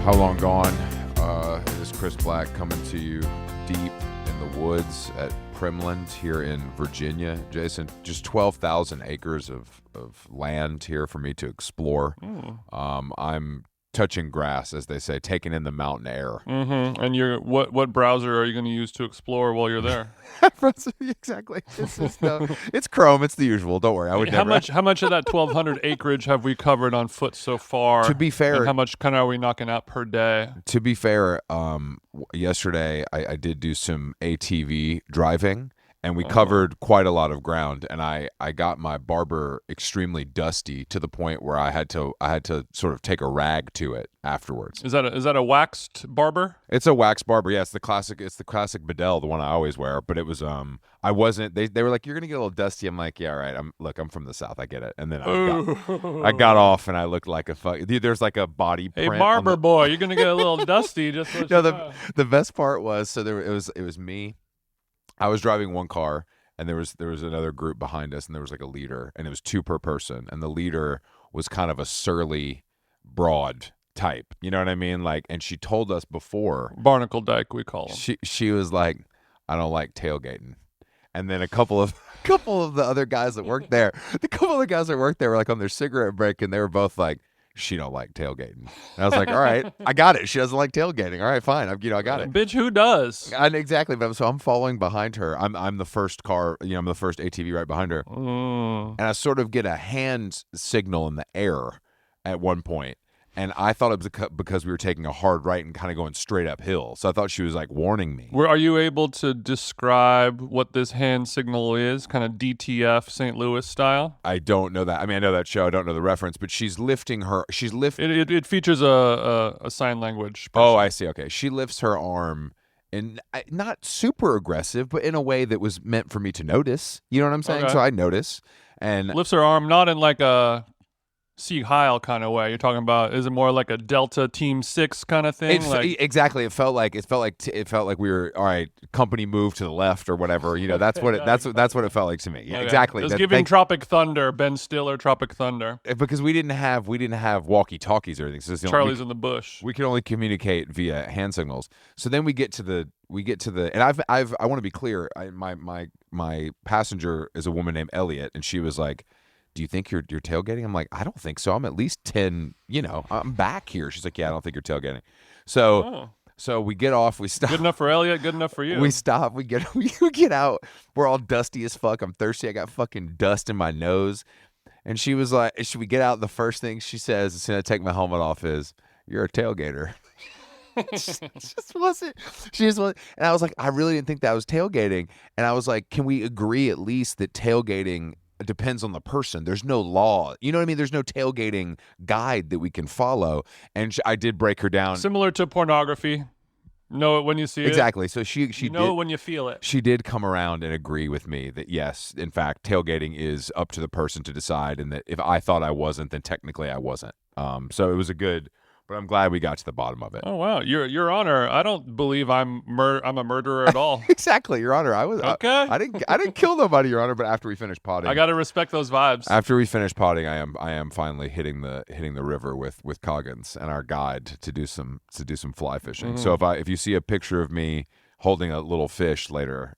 How Long Gone? It is Chris Black coming to you deep in the woods at Primland here in Virginia. Jason, just 12,000 acres of land here for me to explore. I'm touching grass, as they say, taking in the mountain air. Mm-hmm. And you're what browser are you going to use to explore while you're there? Exactly. It's Chrome. It's the usual. Don't worry. I would never. How much of that 1,200 acreage have we covered on foot so far? To be fair, and how much kind of are we knocking out per day? To be fair, yesterday I did do some ATV driving. And we covered quite a lot of ground, and I got my barber extremely dusty to the point where I had to sort of take a rag to it afterwards. Is that a waxed barber? It's a wax barber. Yeah, it's the classic Bedell, the one I always wear. But it was I wasn't. They were like, you're gonna get a little dusty. I'm like, yeah, all right. I'm from the South. I get it. And then I got off, and I looked like a fuck. There's like a body print. Hey, barber boy, you're gonna get a little dusty. Just the best part was it was me. I was driving one car, and there was another group behind us, and there was like a leader, and it was two per person, and the leader was kind of a surly, broad type. You know what I mean? Like, and she told us before, Barnacle Dyke, we call him. She was like, I don't like tailgating, and then a couple of the other guys that worked there, were like on their cigarette break, and they were both like, she don't like tailgating. And I was like, all right, I got it. She doesn't like tailgating. All right, fine. I got it. Bitch, who does? Exactly. But so I'm following behind her. I'm the first car. I'm the first ATV right behind her. And I sort of get a hand signal in the air at one point. And I thought it was because we were taking a hard right and kind of going straight uphill. So I thought she was like warning me. Are you able to describe what this hand signal is? Kind of DTF St. Louis style? I don't know that. I mean, I know that show. I don't know the reference. But she's lifting her. It features a sign language person. Oh, I see. Okay. She lifts her arm. And not super aggressive, but in a way that was meant for me to notice. You know what I'm saying? Okay. So I notice. And lifts her arm, not in like a Sieg Heil kind of way. You're talking about, is it more like a Delta Team 6 kind of thing? Exactly. It felt like we were, all right, company move to the left or whatever. That's what it felt like to me. Yeah, okay. Exactly. It was giving Tropic Thunder, Ben Stiller, Tropic Thunder. Because we didn't have walkie-talkies or anything. So Charlie's in the bush. We could only communicate via hand signals. So then we get to the and I want to be clear. My passenger is a woman named Elliot, and she was like, do you think you're tailgating? I'm like, I don't think so. I'm at least 10, I'm back here. She's like, yeah, I don't think you're tailgating. So we get off, we stop. Good enough for Elliot, good enough for you. We stop, we get out. We're all dusty as fuck. I'm thirsty. I got fucking dust in my nose. And she was like, should we get out? The first thing she says as soon as I take my helmet off is, you're a tailgater. She just wasn't. And I was like, I really didn't think that was tailgating. And I was like, can we agree at least that tailgating depends on the person? There's no law. You know what I mean? There's no tailgating guide that we can follow. And I did break her down. Similar to pornography. Know it when you see it. Exactly. So she know it when you feel it. She did come around and agree with me that yes, in fact, tailgating is up to the person to decide, and that if I thought I wasn't, then technically I wasn't. So it was but I'm glad we got to the bottom of it. Oh wow, Your Honor, I don't believe I'm a murderer at all. Exactly, Your Honor. I was okay. I didn't kill nobody, Your Honor. But after we finished potting, I got to respect those vibes. After we finished potting, I am finally hitting the river with Coggins and our guide to do some fly fishing. Mm-hmm. So if you see a picture of me holding a little fish later,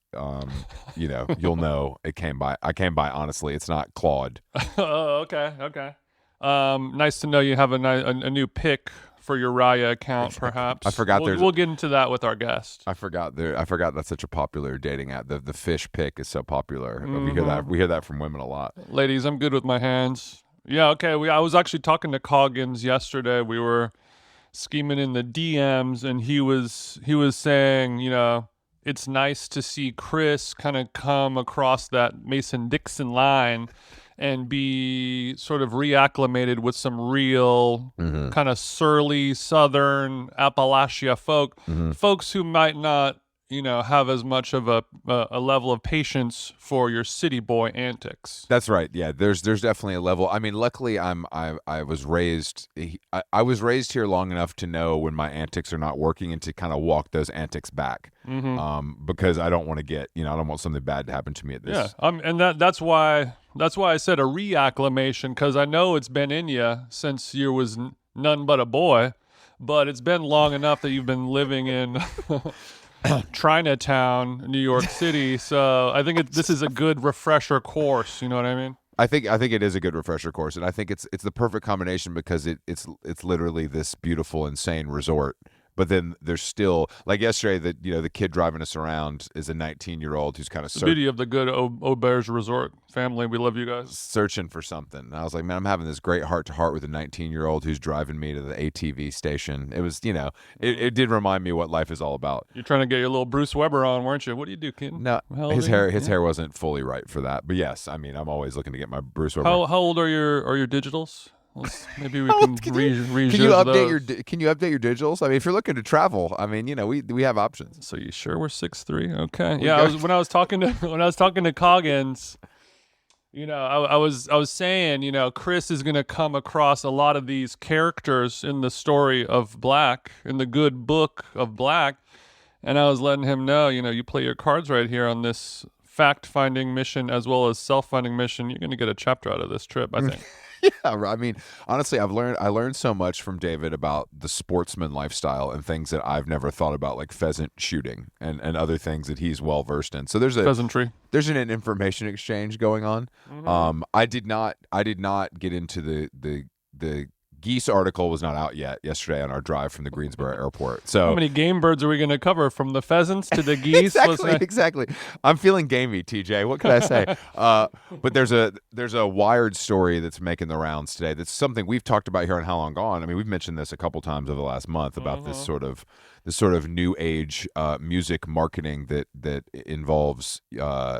you'll know it came by. I came by honestly. It's not clawed. Oh, okay. Nice to know you have a new pick for your Raya account, perhaps. I forgot we'll get into that with our guest. I forgot that's such a popular dating app. The fish pick is so popular. Mm-hmm. We hear that from women a lot. Ladies, I'm good with my hands. Yeah, okay. I was actually talking to Coggins yesterday. We were scheming in the DMs, and he was saying, it's nice to see Chris kind of come across that Mason-Dixon line and be sort of reacclimated with some real kind of surly Southern Appalachia folks who might not, have as much of a level of patience for your city boy antics. That's right. Yeah, there's definitely a level. I mean, luckily I was raised here long enough to know when my antics are not working and to kind of walk those antics back. Mm-hmm. Because I don't want to get, I don't want something bad to happen to me at this. Yeah, and that's why I said a reacclimation, because I know it's been in you since you was none but a boy. but it's been long enough that you've been living in Chinatown, New York City. So I think this is a good refresher course. You know what I mean? I think it is a good refresher course, and I think it's the perfect combination because it's literally this beautiful, insane resort. But then there's still, like yesterday, the kid driving us around is a 19-year-old who's kind of The beauty of the good Auberge Resort family. We love you guys. searching for something. And I was like, man, I'm having this great heart-to-heart with a 19-year-old who's driving me to the ATV station. It was, it did remind me what life is all about. You're trying to get your little Bruce Weber on, weren't you? What do you do, kid? No, his hair wasn't fully right for that. But yes, I mean, I'm always looking to get my Bruce Weber. How old are your digitals? Maybe we can Can you update update Can you update your digitals? I mean, if you're looking to travel, I mean, we have options. So you sure we're 6'3"? Okay. Yeah. When I was talking to Coggins, I was saying, Chris is gonna come across a lot of these characters in the story of Black, in the good book of Black, and I was letting him know, you play your cards right here on this fact-finding mission as well as self-funding mission. You're gonna get a chapter out of this trip, I think. Yeah, I mean, honestly, I learned so much from David about the sportsman lifestyle and things that I've never thought about, like pheasant shooting and other things that he's well versed in. So there's pheasantry. There's an information exchange going on. Mm-hmm. I did not get into the geese article was not out yet yesterday on our drive from the Greensboro airport. So how many game birds are we going to cover, from the pheasants to the geese? Exactly. I'm feeling gamey, TJ. What can I say? But there's a Wired story that's making the rounds today. That's something we've talked about here on How Long Gone. I mean, we've mentioned this a couple times over the last month about this sort of new age music marketing that involves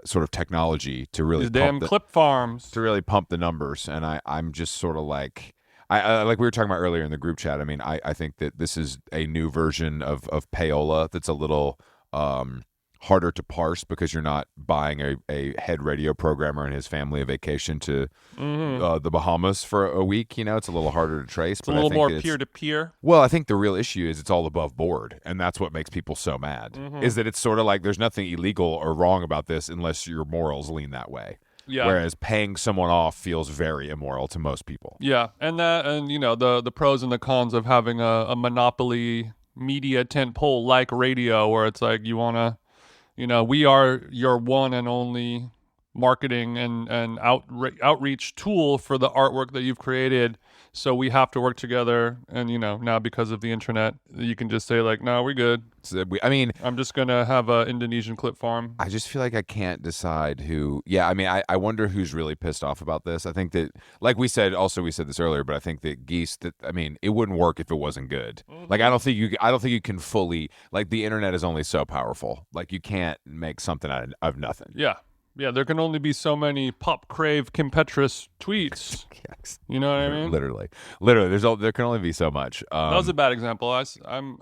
sort of technology to really these damn clip farms to really pump the numbers. And I'm just sort of like. I like we were talking about earlier in the group chat. I mean, I think that this is a new version of payola that's a little harder to parse because you're not buying a head radio programmer and his family a vacation to the Bahamas for a week. It's a little harder to trace. It's a little more peer-to-peer. Well, I think the real issue is it's all above board, and that's what makes people so mad, is that it's sort of like there's nothing illegal or wrong about this unless your morals lean that way. Yeah. Whereas paying someone off feels very immoral to most people. Yeah, and the pros and the cons of having a monopoly media tentpole like radio, where it's like you want to, we are your one and only marketing and outreach tool for the artwork that you've created. So we have to work together. And, now because of the internet, you can just say like, no, we're good. So I'm just going to have an Indonesian clip farm. I just feel like I can't decide who. Yeah, I mean, I wonder who's really pissed off about this. I think that, like we said this earlier, but I think that geese, it wouldn't work if it wasn't good. Mm-hmm. Like, I don't think you can fully, like, the internet is only so powerful. Like, you can't make something out of nothing. Yeah. Yeah, there can only be so many Pop Crave Kim Petras tweets. Yes. You know what I mean? Literally. There can only be so much. That was a bad example. I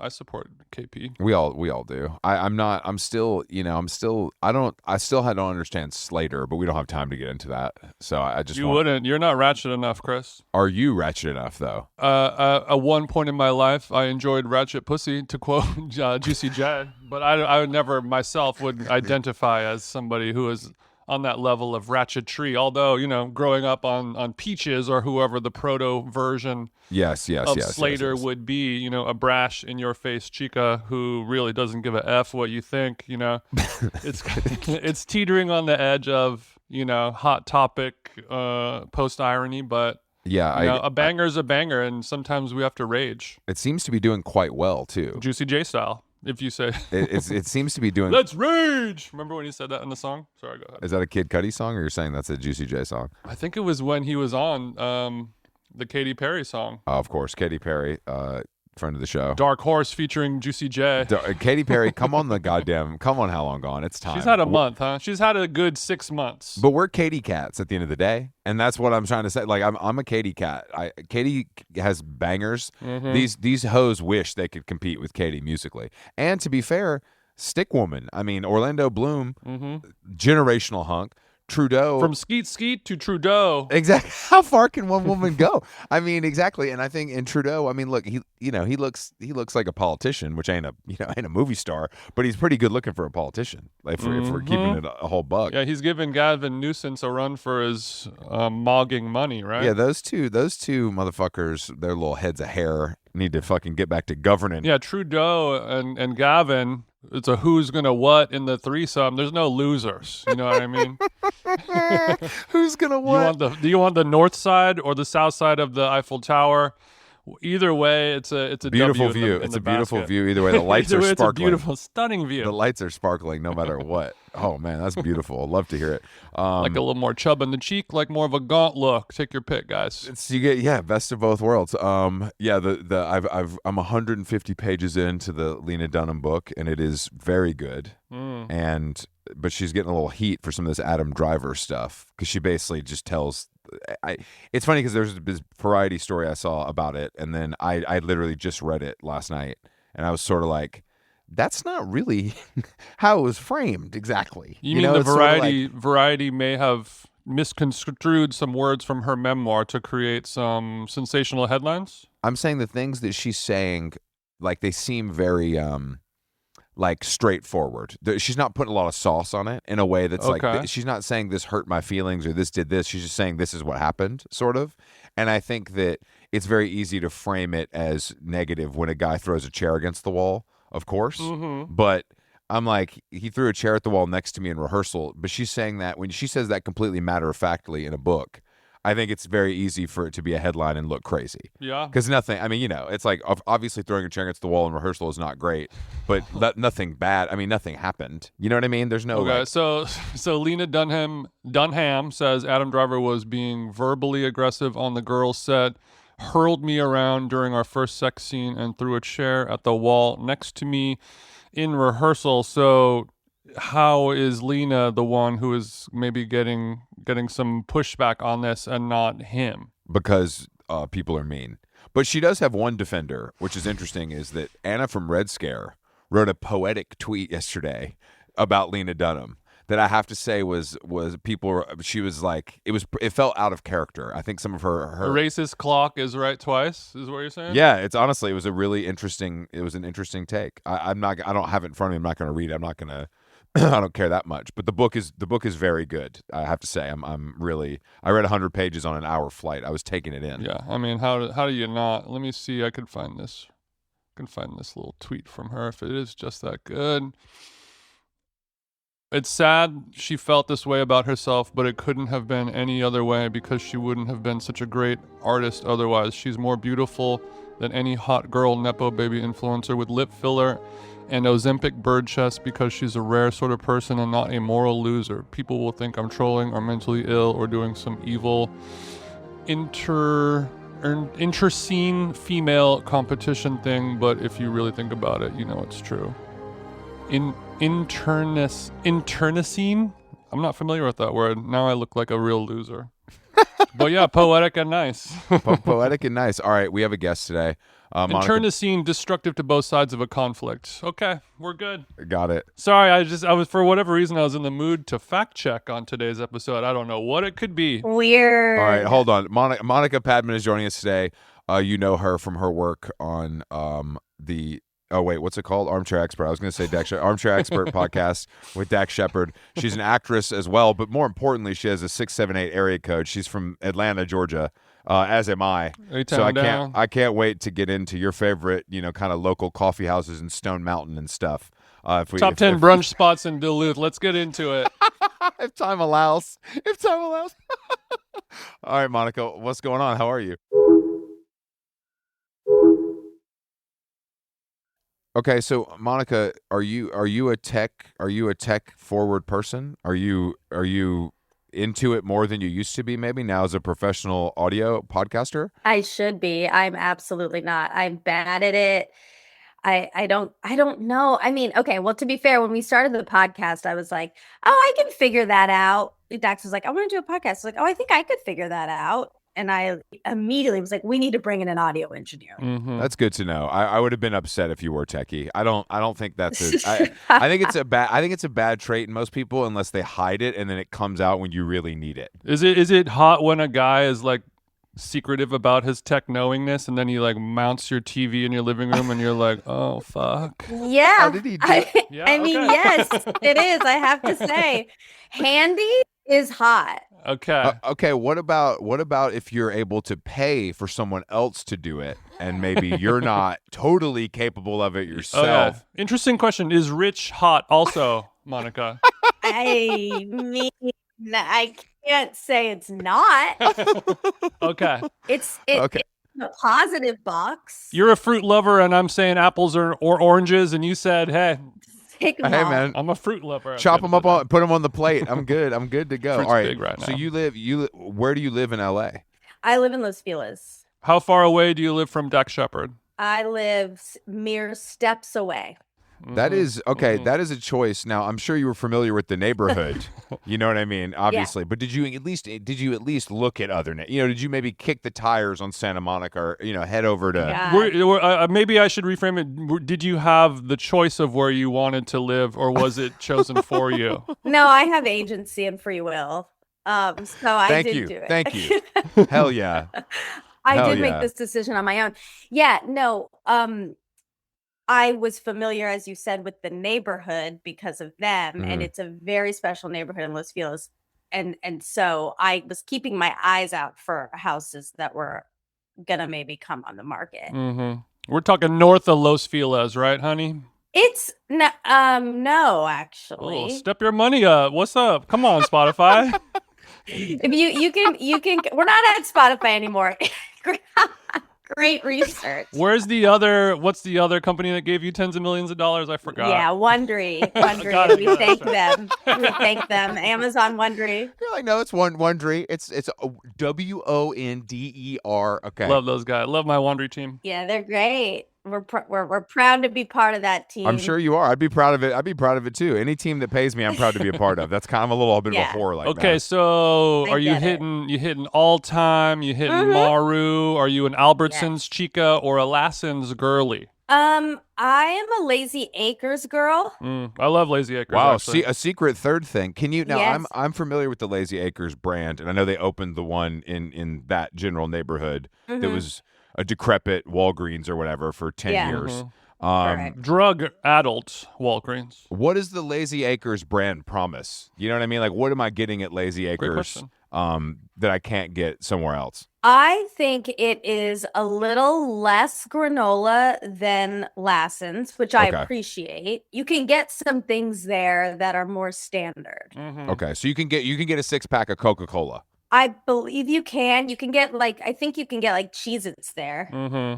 support KP. We all do. I still don't understand Slater, but we don't have time to get into that. So I just wouldn't. You're not ratchet enough, Chris. Are you ratchet enough though? At one point in my life, I enjoyed ratchet pussy, to quote Juicy J. But I would never myself would identify as somebody who is on that level of ratchetry, although, growing up on Peaches or whoever the proto version of Slater would be, a brash in your face chica who really doesn't give a F what you think, it's teetering on the edge of, hot topic, post irony, but yeah, a banger's a banger, and sometimes we have to rage. It seems to be doing quite well too. Juicy J style. If you say it seems to be doing. Let's rage. Remember when he said that in the song? Sorry, go ahead. Is that a Kid Cudi song, or you're saying that's a Juicy J song? I think it was when he was on the Katy Perry song. Oh, of course, Katy Perry, friend of the show. Dark Horse featuring Juicy J. Katy Perry, come on How Long Gone? It's time. She's had a month, huh? She's had a good 6 months. But we're Katy cats at the end of the day, and that's what I'm trying to say. Like I'm a Katy cat. Katy has bangers. Mm-hmm. These hoes wish they could compete with Katy musically. And to be fair, Stick Woman. I mean, Orlando Bloom, generational hunk. Trudeau. From Skeet Skeet to Trudeau. Exactly. How far can one woman go? I mean, exactly. And I think in Trudeau, I mean, look, he looks like a politician, which ain't a movie star, but he's pretty good looking for a politician. Like if we're keeping it a whole buck. Yeah, he's giving Gavin Newsom a run for his mogging money, right? Yeah, those two motherfuckers, their little heads of hair need to fucking get back to governing. Yeah, Trudeau and Gavin. It's a who's gonna what in the threesome. There's no losers. You know what I mean? Who's gonna what? Do you want the north side or the south side of the Eiffel Tower? Either way, it's a beautiful W view. in It's the a beautiful basket. view. Either way, the lights are It's a sparkling. beautiful, stunning view. The lights are sparkling no matter what. Oh man, that's beautiful. I'd love to hear it. Like a little more chub in the cheek, like more of a gaunt look. Take your pick, guys. You get best of both worlds. I'm 150 pages into the Lena Dunham book, and it is very good. But she's getting a little heat for some of this Adam Driver stuff because she basically just tells. It's funny because there's this Variety story I saw about it, and then I literally just read it last night, and I was sort of like, that's not really how it was framed exactly. You mean the Variety may have misconstrued some words from her memoir to create some sensational headlines? I'm saying the things that she's saying, like they seem very like straightforward. She's not putting a lot of sauce on it in a way that's like, she's not saying this hurt my feelings or this did this. She's just saying this is what happened, sort of. And I think that it's very easy to frame it as negative when a guy throws a chair against the wall, of course. But I'm like, he threw a chair at the wall next to me in rehearsal. But she's saying that when she says that completely matter-of-factly in a book, I think it's very easy for it to be a headline and look crazy. Yeah. Because nothing, I mean, it's like obviously throwing a chair against the wall in rehearsal is not great, but nothing bad. I mean, nothing happened. You know what I mean? There's no. Okay, so Lena Dunham says Adam Driver was being verbally aggressive on the girls' set, hurled me around during our first sex scene, and threw a chair at the wall next to me in rehearsal. So how is Lena the one who is maybe getting some pushback on this and not him? Because people are mean. But she does have one defender, which is interesting, is that Anna from Red Scare wrote a poetic tweet yesterday about Lena Dunham that I have to say was people. She was like, it felt out of character. I think some of her a racist clock is right twice, is what you're saying? Yeah, it was a really interesting. It was an interesting take. I don't have it in front of me. I'm not going to read it. I'm not going to. I don't care that much, but the book is very good. I have to say, I'm really. I read 100 pages on an hour flight. I was taking it in. Yeah, I mean, how do you not? Let me see. I could find this. Little tweet from her if it is just that good. It's sad she felt this way about herself, but it couldn't have been any other way because she wouldn't have been such a great artist otherwise. She's more beautiful than any hot girl nepo baby influencer with lip filler and Ozempic bird chest because she's a rare sort of person and not a moral loser. People will think I'm trolling or mentally ill or doing some evil interscene female competition thing, but if you really think about it, you know it's true. Internecine? I'm not familiar with that word. Now I look like a real loser. But yeah, poetic and nice. Poetic and nice. All right, we have a guest today. Internecine, destructive to both sides of a conflict. Okay, we're good. Got it. Sorry, I was for whatever reason I was in the mood to fact check on today's episode. I don't know what it could be. Weird. All right, hold on. Monica Padman is joining us today. You know her from her work on the. Oh, wait, what's it called? Armchair Expert. I was going to say Dax Shepard. Armchair Expert podcast with Dax Shepard. She's an actress as well, but more importantly, she has a 678 area code. She's from Atlanta, Georgia, as am I. So I can't wait to get into your favorite, kind of local coffee houses in Stone Mountain and stuff. Top 10 brunch spots in Duluth. Let's get into it. If time allows. All right, Monica, what's going on? How are you? Okay, so Monica, are you a tech forward person? Are you into it more than you used to be maybe now as a professional audio podcaster? I should be. I'm absolutely not. I'm bad at it. I don't know. I mean, okay, well, to be fair, when we started the podcast, I was like, oh, I can figure that out. Dax was like, I want to do a podcast. I was like, oh, I think I could figure that out. and I immediately was like, we need to bring in an audio engineer. Mhm. That's good to know. I would have been upset if you were techie. I don't think that's I think it's a bad trait in most people unless they hide it and then it comes out when you really need it. Is it hot when a guy is like secretive about his tech knowingness and then he like mounts your TV in your living room and you're like, oh fuck? Yeah. How did he do it? Yeah, I mean, okay. yes, it is. I have to say, handy is hot. Okay. Okay, what about if you're able to pay for someone else to do it and maybe you're not totally capable of it yourself? Okay. Interesting question. Is rich hot also, Monica? I mean, I can't say it's not. Okay. It's Okay. a positive box. You're a fruit lover and I'm saying apples or oranges and you said, hey, Take 'em Hey all. man, I'm a fruit lover. chop them up put them on the plate. I'm good. I'm good to go. Fruit's All right. big right So now. where do you live in LA? I live in Los Feliz. How far away do you live from Dax Shepard? I live mere steps away. That is okay. Mhm. That is a choice. Now, I'm sure you were familiar with the neighborhood. You know what I mean, obviously. But did you at least look at other? Did you maybe kick the tires on Santa Monica, or head over to? Yeah. Maybe I should reframe it. Did you have the choice of where you wanted to live, or was it chosen for you? No, I have agency and free will. So I Thank did you. do it. Thank you. Hell yeah. I Hell did yeah. make this decision on my own. Yeah, no. I was familiar, as you said, with the neighborhood because of them, and it's a very special neighborhood in Los Feliz. And so I was keeping my eyes out for houses that were gonna maybe come on the market. Mm-hmm. We're talking north of Los Feliz, right, honey? It's no, no, Oh, actually. step your money up. What's up? Come on, Spotify. If you can, we're not at Spotify anymore. Great research. What's the other company that gave you tens of millions of dollars? I forgot. Yeah, Wondery. Got Wondery. it, We got it, thank sorry. them. We thank them. Amazon Wondery. You're like, no, it's Wondery. It's WONDER. Okay. Love those guys. Love my Wondery team. Yeah, they're great. We're proud to be part of that team. I'm sure you are. I'd be proud of it. I'd be proud of it too. Any team that pays me, I'm proud to be a part of. That's kind of a little bit Yeah. of a whore like Okay, that. so I are you get it. hitting all time? You hitting Maru? Are you an Albertsons chica or a Lassen's girly? I am a Lazy Acres girl. I love Lazy Acres. Wow, actually. see a secret third thing. Can you now? Yes. I'm familiar with the Lazy Acres brand, and I know they opened the one in that general neighborhood that was a decrepit Walgreens or whatever for 10 Yeah. years. Correct. Drug adult Walgreens. What does the Lazy Acres brand promise? You know what I mean? Like, what am I getting at Lazy Acres question. that I can't get somewhere else? I think it is a little less granola than Lassen's, which I Okay. appreciate. You can get some things there that are more standard. Okay, so you can get a 6-pack of Coca-Cola. I believe you can. You can get I think you can get Cheez-Its there.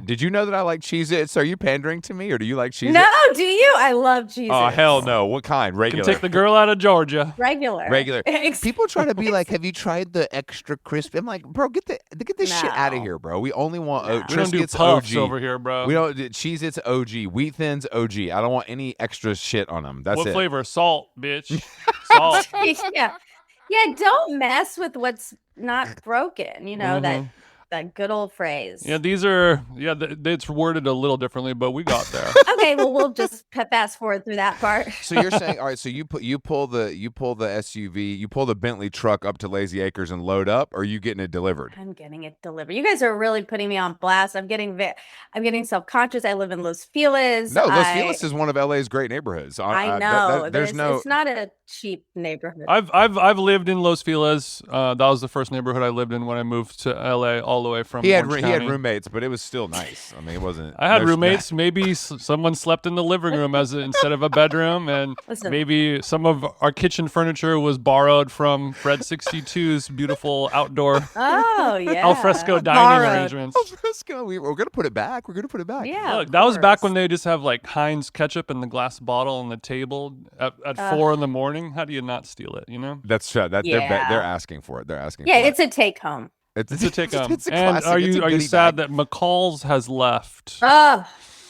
Did you know that I like Cheez-Its? Are you pandering to me, or do you like Cheez-Its? No, do you? I love Cheez-Its. Oh, hell no. What kind? Can Regular. take the girl out of Georgia. Regular. Regular. People try to be like, have you tried the extra crispy? I'm like, bro, get this shit out of No. here, bro. We only want We don't do Triscuits puffs OG. over here, bro. We don't Cheez-Its OG, Wheat Thins OG. I don't want any extra shit on them. That's What it. flavor? Salt, bitch. Salt. Yeah. Yeah, don't mess with what's not broken. You know, that good old phrase. Yeah, these are. Yeah, it's worded a little differently, but we got there. Okay, well, we'll just fast forward through that part. So you're saying, all right, so you pull the SUV, you pull the Bentley truck up to Lazy Acres and load up, or are you getting it delivered? I'm getting it delivered. You guys are really putting me on blast. I'm getting self-conscious. I live in Los Feliz. No, Los Feliz is one of LA's great neighborhoods. I know. There's there's no It's not a cheap neighborhood. I've lived in Los Feliz. That was the first neighborhood I lived in when I moved to LA, all the way from. he had Orange he had County. roommates, but it was still nice. I mean, it wasn't. I had no- roommates. Maybe someone slept in the living room instead of a bedroom, and Listen. maybe some of our kitchen furniture was borrowed from Fred 62's beautiful outdoor Oh yeah. alfresco dining Borrowed. arrangements. Let's go. We're gonna put it back. We're gonna put it back. Yeah. Look, of that was back course. when they just have like Heinz ketchup in the glass bottle on the table at 4 in the morning. How do you not steal it? You know, That's that. Yeah. They're asking for it. They're asking. Yeah, for it's a take home. it. it's a take home. It's a And classic. are It's a you goodie sad bag. that McCall's has left? Oh,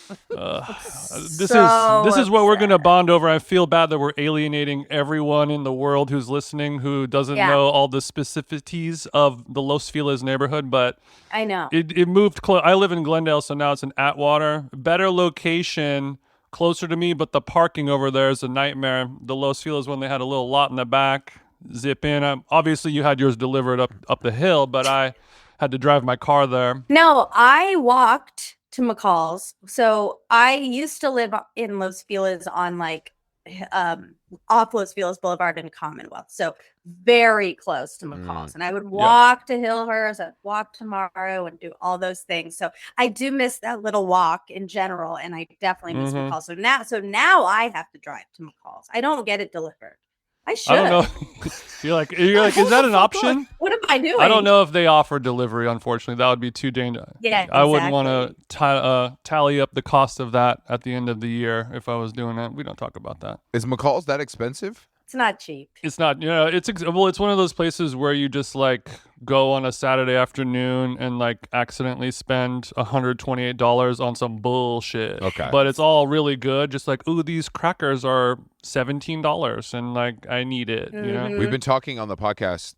This So is what we're upset. gonna bond over. I feel bad that we're alienating everyone in the world who's listening who doesn't Yeah. know all the specificities of the Los Feliz neighborhood, but I know. it moved close. I live in Glendale, so now it's in Atwater. Better location, closer to me, but the parking over there is a nightmare. The Los Feliz one, they had a little lot in the back. Zip in. Obviously, you had yours delivered up the hill, but I had to drive my car there. No, I walked to McCall's. So I used to live in Los Feliz on like off Los Feliz Boulevard in Commonwealth. So very close to McCall's. And I would walk to Hillhurst, I'd walk to Morrow and do all those things. So I do miss that little walk in general. And I definitely miss McCall's. So now I have to drive to McCall's. I don't get it delivered. I should. I don't know. You're like, is that an option? What am I doing? I don't know if they offer delivery, unfortunately. That would be too dangerous. Yeah, I wouldn't want to tally up the cost of that at the end of the year if I was doing that. We don't talk about that. Is McCall's that expensive? It's not cheap. It's not, it's one of those places where you just like go on a Saturday afternoon and like accidentally spend $128 on some bullshit. Okay. But it's all really good. Just like, ooh, these crackers are $17 and like I need it. You know? We've been talking on the podcast.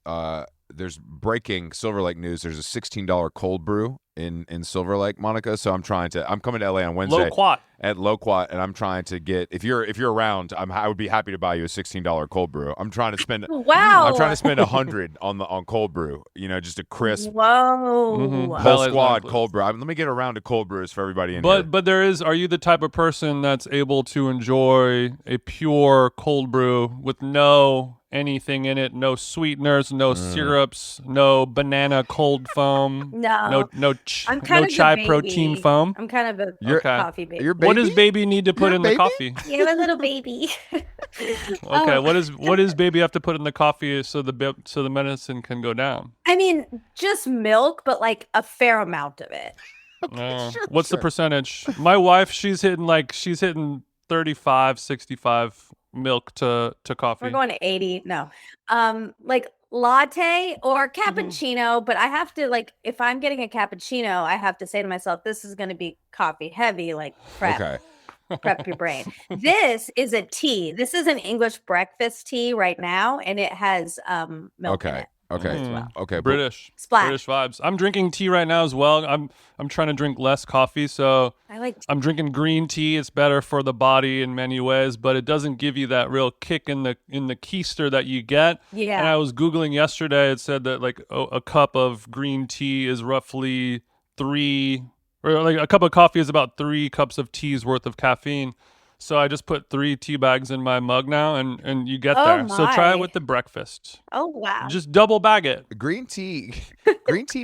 There's breaking Silver Lake news. There's a $16 cold brew in Silver Lake, Monica. So I'm coming to LA on Wednesday. At Loquat, and I'm trying to get, if you're around, I would be happy to buy you a $16 cold brew. I'm trying to spend I'm trying to spend $100 on cold brew. Just a crisp whole squad cold brew. Let me get around to cold brews for everybody in here. But are you the type of person that's able to enjoy a pure cold brew with no anything in it, no sweeteners, no syrups, no banana cold foam, no chai protein foam? I'm kind of a coffee baby. What does baby need to put in the coffee? You're a little baby. Okay, what does baby have to put in the coffee so the medicine can go down? I mean, just milk, but like a fair amount of it. What's the percentage? My wife, she's hitting 35, 65 milk to coffee. We're going to 80. No. Like latte or cappuccino, but I have to, like, if I'm getting a cappuccino, I have to say to myself, this is going to be coffee heavy, like prep your brain. This is a tea. This is an English breakfast tea right now, and it has milk in it. Okay. British vibes. I'm drinking tea right now as well. I'm trying to drink less coffee, so I'm drinking green tea. It's better for the body in many ways, but it doesn't give you that real kick in the keister that you get. Yeah. And I was Googling yesterday. It said that like a cup of green tea is roughly a cup of coffee is about 3 cups of tea's worth of caffeine. So I just put 3 tea bags in my mug now, and you get there. So try it with the breakfast. Oh, wow. Just double bag it. Green tea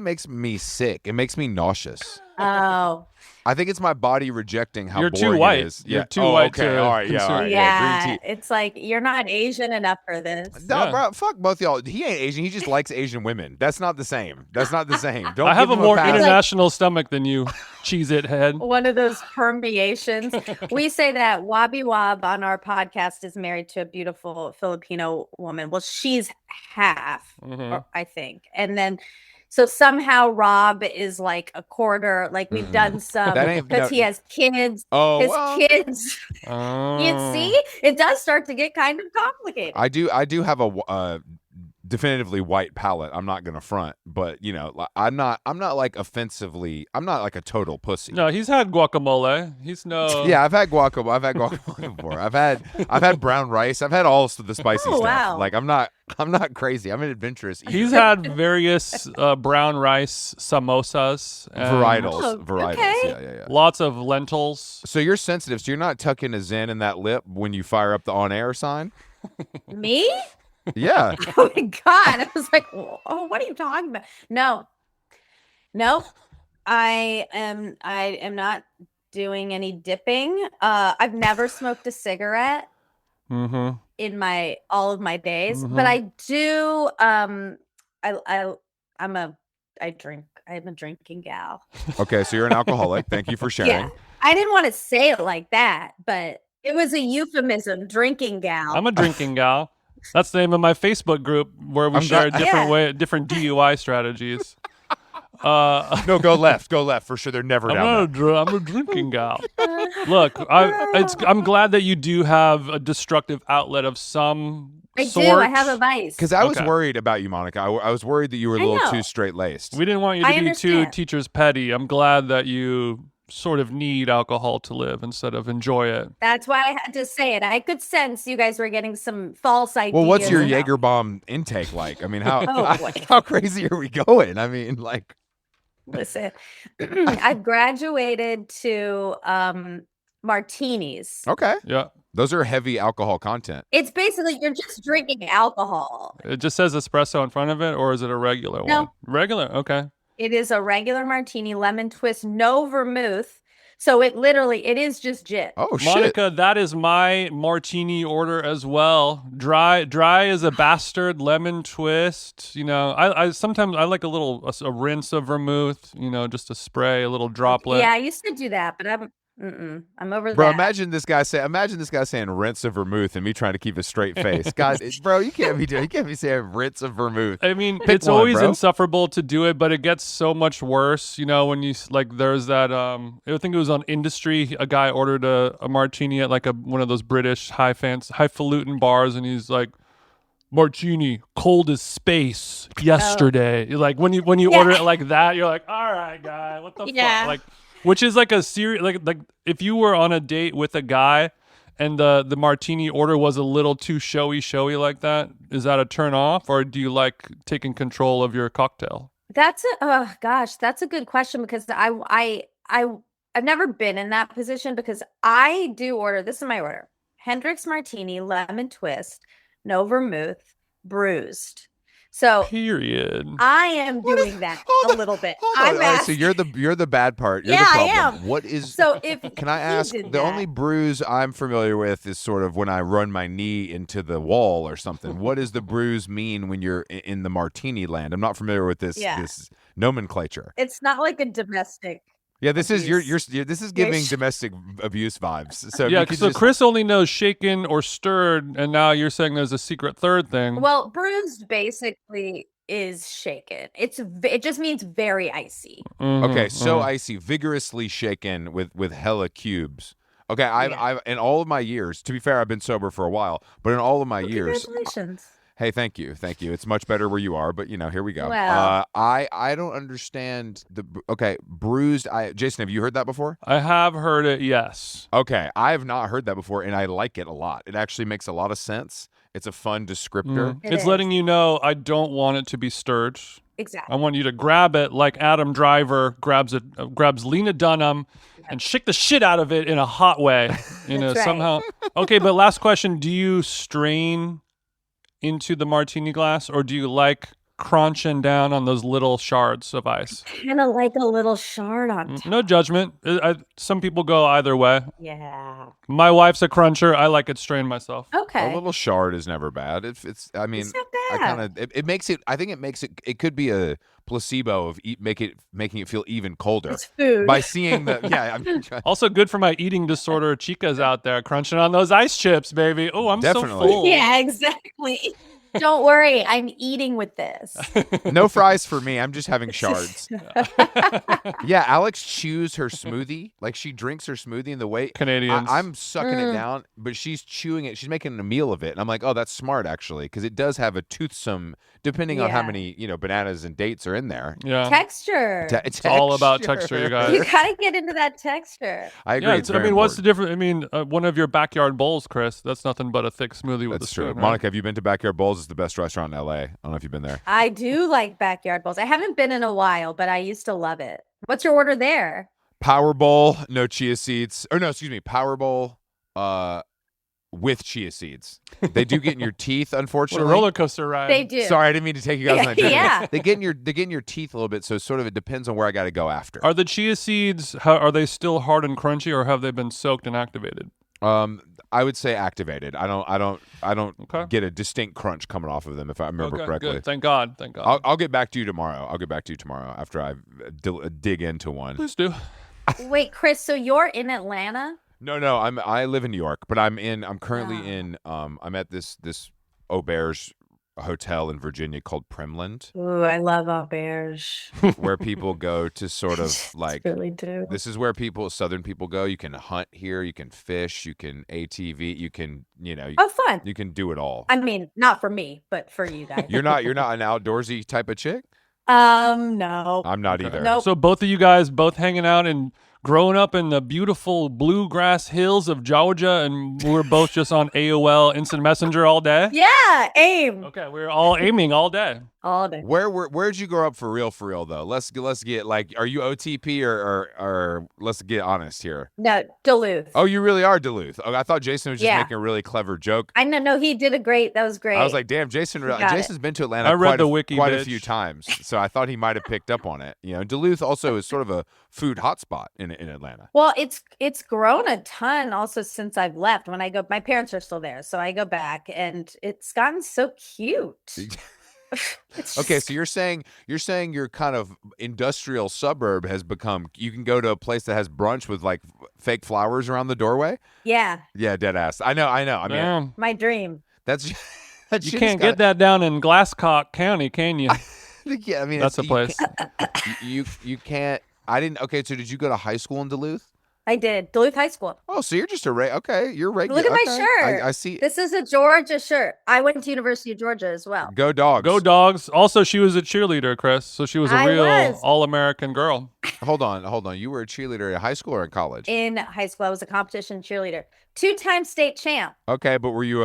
makes me sick. It makes me nauseous. Oh. I think it's my body rejecting how You're boring too white. it is. You're too white okay. to All right. Yeah. consume. All right. Yeah. Green tea. It's like you're not Asian enough for this. No, bro. Fuck both y'all. He ain't Asian. He just likes Asian women. That's not the same. Don't. I have give a him more pass. international stomach than you, Cheez-It head. One of those permeations. We say that Wabi Wab on our podcast is married to a beautiful Filipino woman. Well, she's half, I think. And then, so somehow Rob is like a quarter. Like we've done some because he has kids. Kids. You see, it does start to get kind of complicated. I do have a definitively white palate. I'm not gonna front, but I'm not like offensively. I'm not like a total pussy. No, he's had guacamole. He's no. Yeah, I've had guacamole before. I've had brown rice. I've had all of the spicy stuff. Wow. Like I'm not crazy. I'm an adventurous eater. He's had various brown rice samosas. Varietals. Okay. Yeah. Lots of lentils. So you're sensitive. So you're not tucking a Zen in that lip when you fire up the on-air sign? Me? Yeah. Oh my God. I was like, oh, what are you talking about? No, I am not doing any dipping. I've never smoked a cigarette in all of my days, but I do. I drink. I'm a drinking gal. Okay, so you're an alcoholic. Thank you for sharing. Yeah. I didn't want to say it like that, but it was a euphemism, drinking gal. I'm a drinking gal. That's the name of my Facebook group where we share different DUI strategies. No, go left for sure. They're never down there. I'm a drinking gal. Look, I'm glad that you do have a destructive outlet of some sort. I do. I have a vice. Because I was worried about you, Monica. I was worried that you were a little too straight-laced. We didn't want you to be too teacher's petty. I'm glad that you sort of need alcohol to live instead of enjoy it. That's why I had to say it. I could sense you guys were getting some false ideas. Well, what's your Jaeger bomb intake like? I mean, how crazy are we going? I mean, like, listen, I've graduated to martinis. Okay. Yeah. Those are heavy alcohol content. It's basically you're just drinking alcohol. It just says espresso in front of it, or is it a regular one? Regular. Okay. It is a regular martini, lemon twist, no vermouth. So it is just gin. Oh, shit. Monica, that is my martini order as well. Dry as a bastard, lemon twist. You know, I sometimes I like a rinse of vermouth. You know, just a spray, a little droplet. Yeah, I used to do that, but I'm over that. Bro, imagine this guy saying rinse of vermouth and me trying to keep a straight face. God, bro, you can't be saying rinse of vermouth. I mean, it's always insufferable to do it, but it gets so much worse. You know, when you like, there's that. I think it was on Industry. A guy ordered a martini at like one of those British highfalutin bars, and he's like, martini, cold as space yesterday. You're like when you order it like that, you're like, all right, guy, what the fuck? Like. Which is like a serious, like if you were on a date with a guy and the martini order was a little too showy like that, is that a turn off, or do you like taking control of your cocktail? That's a good question, because I've never been in that position, because I do order, this is my order: Hendrick's martini, lemon twist, no vermouth, bruised. So period. I am doing that a little bit. So you're the bad part. You're the problem. I am. What is? So if can I ask? The only bruise I'm familiar with is sort of when I run my knee into the wall or something. What does the bruise mean when you're in the martini land? I'm not familiar with this nomenclature. It's not like a domestic. Yeah, this is this is giving domestic abuse vibes. So yeah, so Chris only knows shaken or stirred, and now you're saying there's a secret third thing. Well, bruised basically is shaken. It just means very icy. Okay, so icy, vigorously shaken with hella cubes. Okay, I've in all of my years, to be fair, I've been sober for a while, but in all of my years, congratulations. Hey, thank you. It's much better where you are, but here we go. Well, I don't understand bruised. Jason, have you heard that before? I have heard it, yes. Okay, I have not heard that before, and I like it a lot. It actually makes a lot of sense. It's a fun descriptor. It's letting you know I don't want it to be stirred. Exactly. I want you to grab it like Adam Driver grabs Lena Dunham and shake the shit out of it in a hot way. Somehow. Okay, but last question: do you strain into the martini glass, or do you like crunching down on those little shards of ice? Kind of like a little shard on top. No judgment. Some people go either way. Yeah. My wife's a cruncher. I like it strained myself. Okay. A little shard is never bad. It's not bad. It makes it. I think it makes it. It could be a placebo of making it feel even colder. It's food. By seeing the Also good for my eating disorder chicas out there crunching on those ice chips, baby. Oh, I'm Definitely. so full. Yeah, exactly. Don't worry, I'm eating with this. No fries for me. I'm just having shards. Yeah, Alex chews her smoothie. Like, she drinks her smoothie in the way Canadians. I'm sucking it down, but she's chewing it. She's making a meal of it. And I'm like, oh, that's smart, actually, because it does have a toothsome, depending on how many bananas and dates are in there. Yeah. Texture. It's all about texture, you guys. You gotta get into that texture. I agree. Yeah, what's the difference? I mean, one of your backyard bowls, Chris, that's nothing but a thick smoothie with a spoon. True. Right? Monica, have you been to Backyard Bowls? It's the best restaurant in LA. I don't know if you've been there. I do like backyard bowls. I haven't been in a while, but I used to love it. What's your order there? Power bowl, no chia seeds. Or no, excuse me, power bowl with chia seeds. They do get in your teeth, unfortunately. What a roller coaster ride. They do. Sorry, I didn't mean to take you guys on that journey. Yeah. They get in your teeth a little bit, so it depends on where I got to go after. Are the chia seeds, are they still hard and crunchy, or have they been soaked and activated? I would say activated. I don't get a distinct crunch coming off of them, if I remember correctly. Good. Thank God. I'll get back to you tomorrow. After I dig into one. Please do. Wait, Chris, so you're in Atlanta? No, I live in New York, but I'm currently in I'm at this auberge a hotel in Virginia called Primland, Ooh, I love auberge. where people go to sort of like. Really do. This is where Southern people go. You can hunt here. You can fish. You can ATV. You can, Oh, fun. you can do it all. I mean, not for me, but for you guys. You're not an outdoorsy type of chick? No. I'm not either. Nope. So both of you guys both hanging out and growing up in the beautiful bluegrass hills of Georgia, and we're both just on AOL Instant Messenger all day? Yeah, aim. Okay, we're all aiming all day. All day. Where'd you grow up for real though? Let's get like, are you OTP or let's get honest here. No, Duluth. Oh, you really are Duluth. Oh, I thought Jason was just Yeah. making a really clever joke. I know. No, he did that was great. I was like, damn, Jason's been to Atlanta I read the wiki, quite a bitch. few times, so I thought he might have picked up on it. Duluth also is sort of a food hotspot in Atlanta. Well, it's grown a ton also since I've left. When I go, my parents are still there, so I go back, and it's gotten so cute. Okay, so you're saying your kind of industrial suburb has become. You can go to a place that has brunch with like fake flowers around the doorway. Yeah, Dead ass. I know. I mean, Damn. my dream. that's that You shit can't has get that down in Glasscock County, can you? Yeah, I mean That's a place. You can't. I didn't. Okay, so did you go to high school in Duluth? I did Duluth High School. Oh, so you're just okay. You're regular. Look at my okay. shirt. I see. This is a Georgia shirt. I went to University of Georgia as well. Go Dogs. Go Dogs. Also, she was a cheerleader, Chris, so she was a I real was. all-American girl. Hold on. You were a cheerleader in high school or in college? In high school, I was a competition cheerleader, 2-time state champ, Okay, but were you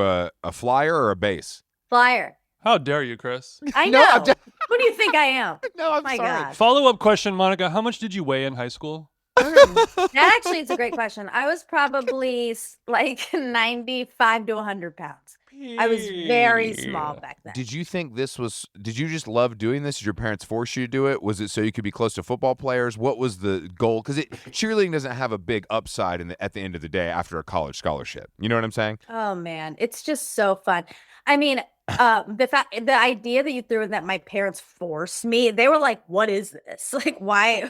a flyer or a base? flyer. How dare you, Chris? I No, know. I'm just- Who do you think I am? No, I'm My sorry. God. Follow-up question, Monica. How much did you weigh in high school? That actually is a great question. I was probably like 95 to 100 pounds. I was very small back then. Did you think did you just love doing this? Did your parents force you to do it? Was it so you could be close to football players? What was the goal? Because cheerleading doesn't have a big upside at the end of the day after a college scholarship. You know what I'm saying? Oh man, it's just so fun. I mean, the idea that you threw in that my parents forced me, they were like, "What is this? Like, why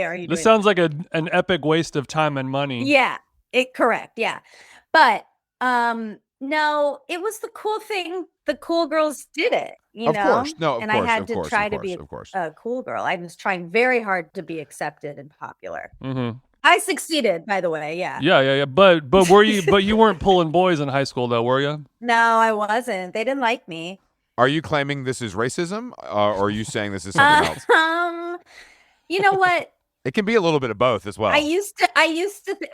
are you?" This doing sounds like an epic waste of time and money. Yeah, correct. Yeah. But no, it was the cool thing. The cool girls did it, you Of know? course. No, of and course, I had of to course, try of to be course, of course. a cool girl. I was trying very hard to be accepted and popular. Mm-hmm. I succeeded, by the way. Yeah. Yeah. But were you? But you weren't pulling boys in high school, though, were you? No, I wasn't. They didn't like me. Are you claiming this is racism, or are you saying this is something else? You know what? It can be a little bit of both as well. I used to I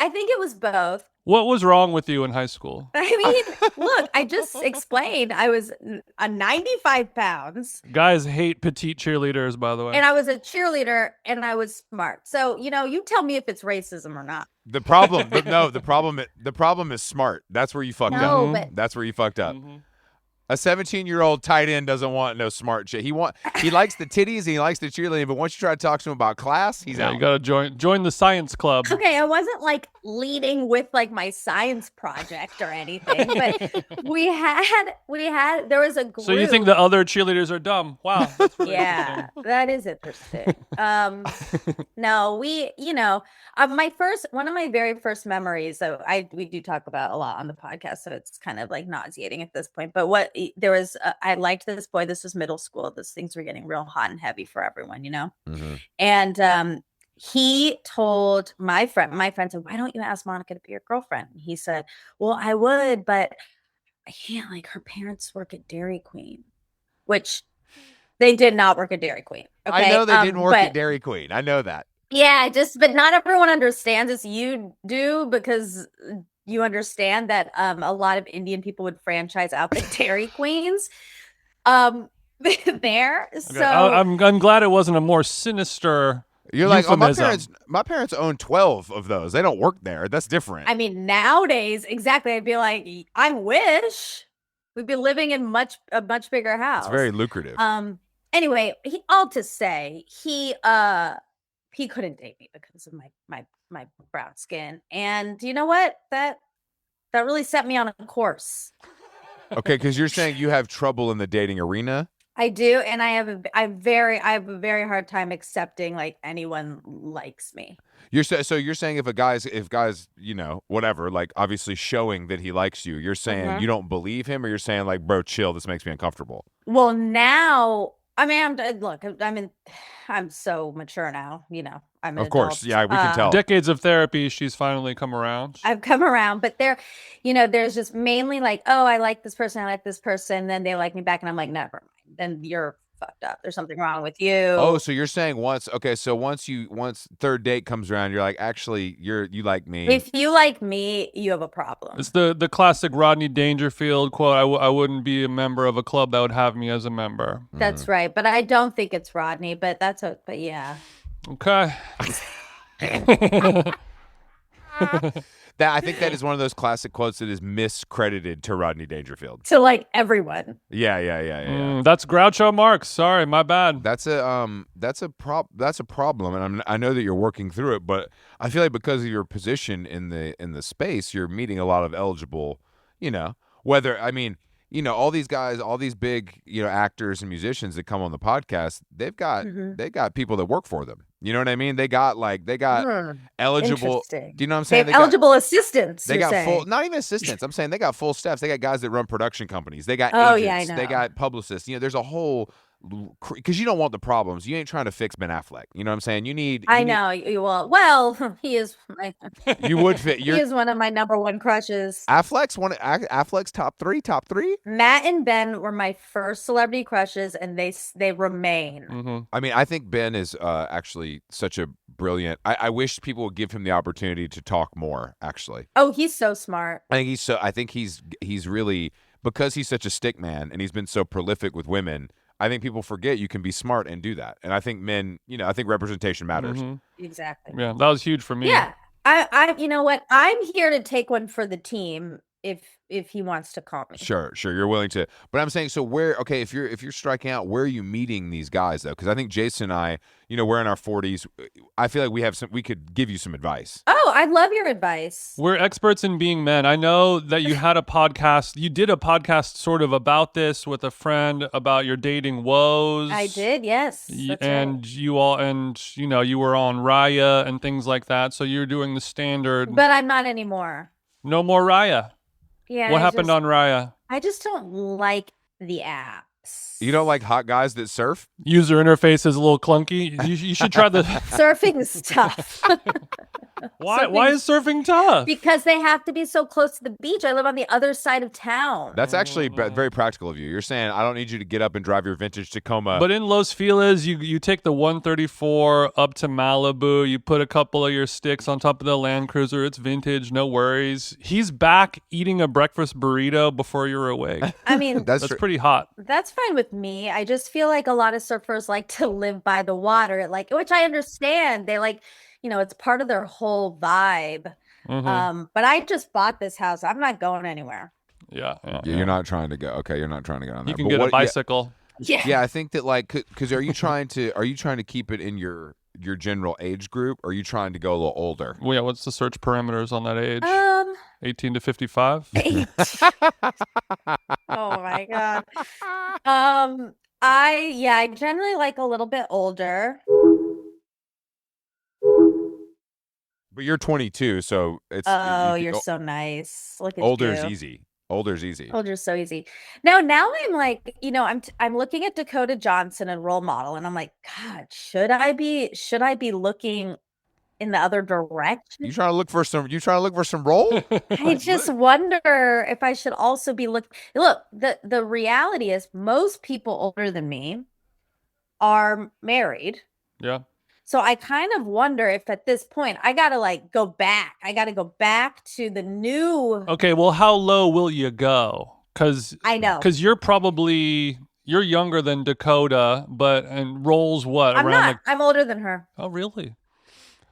think it was both. What was wrong with you in high school? I mean, look, I just explained I was a 95 pounds Guys hate petite cheerleaders, by the way. and I was a cheerleader and I was smart. So, you tell me if it's racism or not. The problem is smart. That's where you fucked No, up. but That's where you fucked up. Mhm. A 17-year-old tight end doesn't want no smart shit. He likes the titties and he likes the cheerleading, but once you try to talk to him about class, he's Yeah, out. you gotta join the science club. okay, I wasn't like leading with like my science project or anything, but we had there was a group. So you think the other cheerleaders are dumb? Wow. That's really Yeah, that is interesting. No, one of my very first memories. So we do talk about a lot on the podcast, so it's kind of like nauseating at this point. But I liked this boy. This was middle school. These things were getting real hot and heavy for everyone, Mhm. And he told my friend said, "Why don't you ask Monica to be your girlfriend?" And he said, "Well, I would, but I can't. Like, her parents work at Dairy Queen," which they did not work at Dairy Queen. Okay? I know they didn't work but- at Dairy Queen. I know that. Yeah, but not everyone understands this. You do, because you understand that a lot of Indian people would franchise out the Dairy Queens there. Okay, So I'm glad it wasn't a more sinister. You're like, oh, Euphemism. my parents own 12 of those. They don't work there. That's different. I mean, nowadays, exactly, I'd be like, I wish we'd be living in a much bigger house. It's very lucrative. Anyway, all to say, he couldn't date me because of my brown skin. And you know what? That really set me on a course. Okay, because you're saying you have trouble in the dating arena. I do, and I have a very hard time accepting like anyone likes me. So you're saying if guys, you know, whatever, like obviously showing that he likes you, you're saying you don't believe him, or you're saying like, bro, chill, this makes me uncomfortable. Well, now, I mean, I'm so mature now, you know. I'm an Of course, adult. yeah, we can tell. Decades of therapy, she's finally come around. I've come around, but there's just mainly like, oh, I like this person, I like this person, then they like me back, and I'm like, never mind. Then you're fucked up. There's something wrong with you. Oh, so you're saying once third date comes around, you're like, actually, you like me. If you like me, you have a problem. It's the classic Rodney Dangerfield quote, I wouldn't be a member of a club that would have me as a member. That's right, but I don't think it's Rodney, but yeah. Okay. I think that is one of those classic quotes that is miscredited to Rodney Dangerfield. To like everyone. Yeah. That's Groucho Marx. Sorry, my bad. That's a problem, and I know that you're working through it, but I feel like because of your position in the space, you're meeting a lot of eligible, you know, all these guys, all these big, you know, actors and musicians that come on the podcast, they've got people that work for them. You know what I mean? They got eligible. Do you know what I'm saying? They have eligible assistants. They got saying. full, not even assistants. I'm saying they got full staffs. They got guys that run production companies. They got agents. Yeah, I know. They got publicists. You know, there's a whole, because you don't want the problems. You ain't trying to fix Ben Affleck. You know what I'm saying? I know. Well, he is. You would fit. He is one of my number one crushes. Affleck's top three. Matt and Ben were my first celebrity crushes, and they remain. Mm-hmm. I mean, I think Ben is actually such a brilliant. I wish people would give him the opportunity to talk more. Actually. Oh, he's so smart. I think he's really, because he's such a stick man and he's been so prolific with women. I think people forget you can be smart and do that. And I think men, you know, I think representation matters. Mm-hmm. Exactly. Yeah, that was huge for me. Yeah. I you know what? I'm here to take one for the team if he wants to call me. Sure. You're willing to. But I'm saying, so if you're striking out, where are you meeting these guys though? Because I think Jason and I, you know, we're in our 40s. I feel like we could give you some advice. Oh, I love your advice. We're experts in being men. I know that you had a podcast. You did a podcast sort of about this with a friend about your dating woes. I did, yes. And you were on Raya and things like that. So you're doing the standard. But I'm not anymore. No more Raya. Yeah. What happened on Raya? I just don't like the apps. You don't like hot guys that surf? User interface is a little clunky. You should try the surfing is tough. Why is surfing tough? Because they have to be so close to the beach. I live on the other side of town. That's actually very practical of you. You're saying I don't need you to get up and drive your vintage Tacoma. But in Los Feliz, you take the 134 up to Malibu. You put a couple of your sticks on top of the Land Cruiser. It's vintage, no worries. He's back eating a breakfast burrito before you're awake. I mean, that's pretty hot. That's fine with me. I just feel like a lot of surfers like to live by the water, which I understand. They like, you know, it's part of their whole vibe. Mm-hmm. But I just bought this house. I'm not going anywhere. Yeah. You're not trying to go. Okay, you're not trying to go on that. You can get a bicycle. Yeah, I think that because are you trying to keep it in your general age group, or are you trying to go a little older? Well, yeah, what's the search parameters on that age? 18 to 55. Oh my god. I generally like a little bit older. But you're 22, so it's. Oh, you're so nice. Look at older's you. easy. Older's easy. Older's so easy. Now I'm like, you know, I'm looking at Dakota Johnson and Role Model, and I'm like, God, should I be looking in the other direction? You trying to look for some role? I just wonder if I should also be Look, the reality is most people older than me are married. Yeah. So I kind of wonder if at this point I got to go back. I got to go back to the new. Okay, well, how low will you go? Because I know. Because you're younger than Dakota, and Roll's what? I'm not. I'm older than her. Oh, really?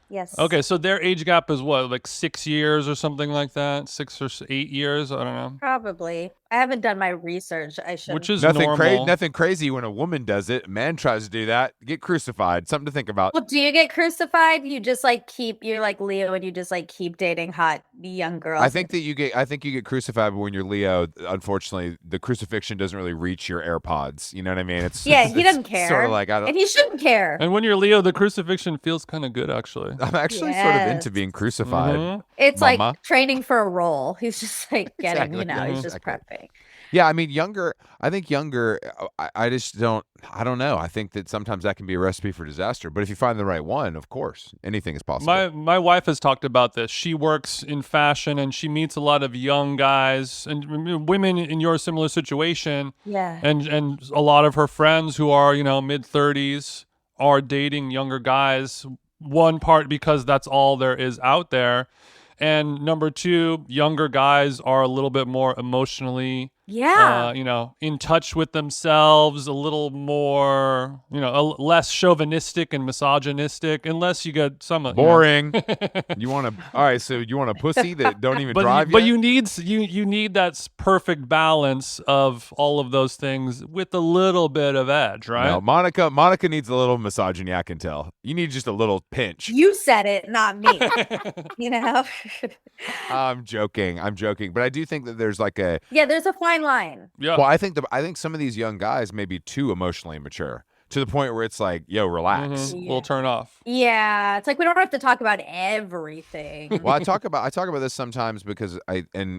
Yes. Okay, so their age gap is what, like 6 years or something like that? 6 or 8 years? I don't know. Probably. I haven't done my research. I should. Which is Nothing normal. nothing crazy when a woman does it. A man tries to do that, get crucified. Something to think about. Well, do you get crucified? You just like you're like Leo and you just like keep dating hot young girls. I think you get crucified, but when you're Leo, unfortunately, the crucifixion doesn't really reach your AirPods. You know what I mean? It's he doesn't care. Sort of like and he shouldn't care. And when you're Leo, the crucifixion feels kind of good, actually. I'm actually sort of into being crucified. Mm-hmm. It's Mama. like training for a role. He's just like getting, Exactly. he's just prepping. Yeah, I mean, younger. I think younger. I just don't. I don't know. I think that sometimes that can be a recipe for disaster. But if you find the right one, of course, anything is possible. My wife has talked about this. She works in fashion and she meets a lot of young guys and women in your similar situation. Yeah. And a lot of her friends who are, mid-30s are dating younger guys. One part because that's all there is out there. And number two, younger guys are a little bit more emotionally, in touch with themselves, a little more, less chauvinistic and misogynistic, unless you get some boring. You want to? All right, so you want a pussy that don't even drive But yet? you need that perfect balance of all of those things with a little bit of edge, right? No, Monica needs a little misogyny. I can tell. You need just a little pinch. You said it, not me. I'm joking, but I do think that there's like there's a fine line. Yeah. Well, I think some of these young guys may be too emotionally mature to the point where it's like, yo, relax. Mm-hmm. Yeah. We'll turn off. Yeah, it's like we don't have to talk about everything. Well, I talk about this sometimes because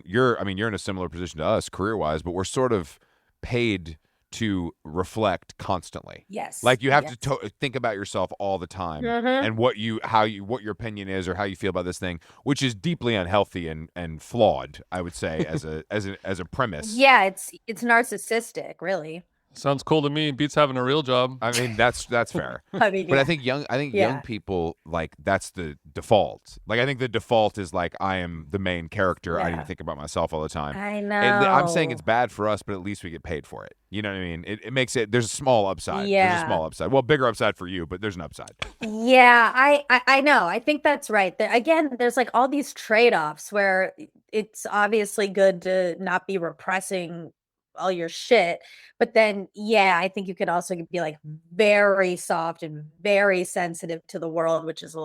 you're in a similar position to us career-wise, but we're sort of paid to reflect constantly. Yes. Like you have to think about yourself all the time and what your opinion is or how you feel about this thing, which is deeply unhealthy and flawed, I would say, as a premise. Yeah, it's narcissistic, really. Sounds cool to me. Beats having a real job. I mean, that's fair. I mean, but I think young people, like, that's the default. Like, I think the default is like, I am the main character. I need to think about myself all the time. I know. And I'm saying it's bad for us, but at least we get paid for it. You know what I mean? It makes it. There's a small upside. Yeah. There's a small upside. Well, bigger upside for you, but there's an upside. Yeah, I know. I think that's right. Again, there's like all these trade-offs where it's obviously good to not be repressing all your shit, but then I think you could also be like very soft and very sensitive to the world, which is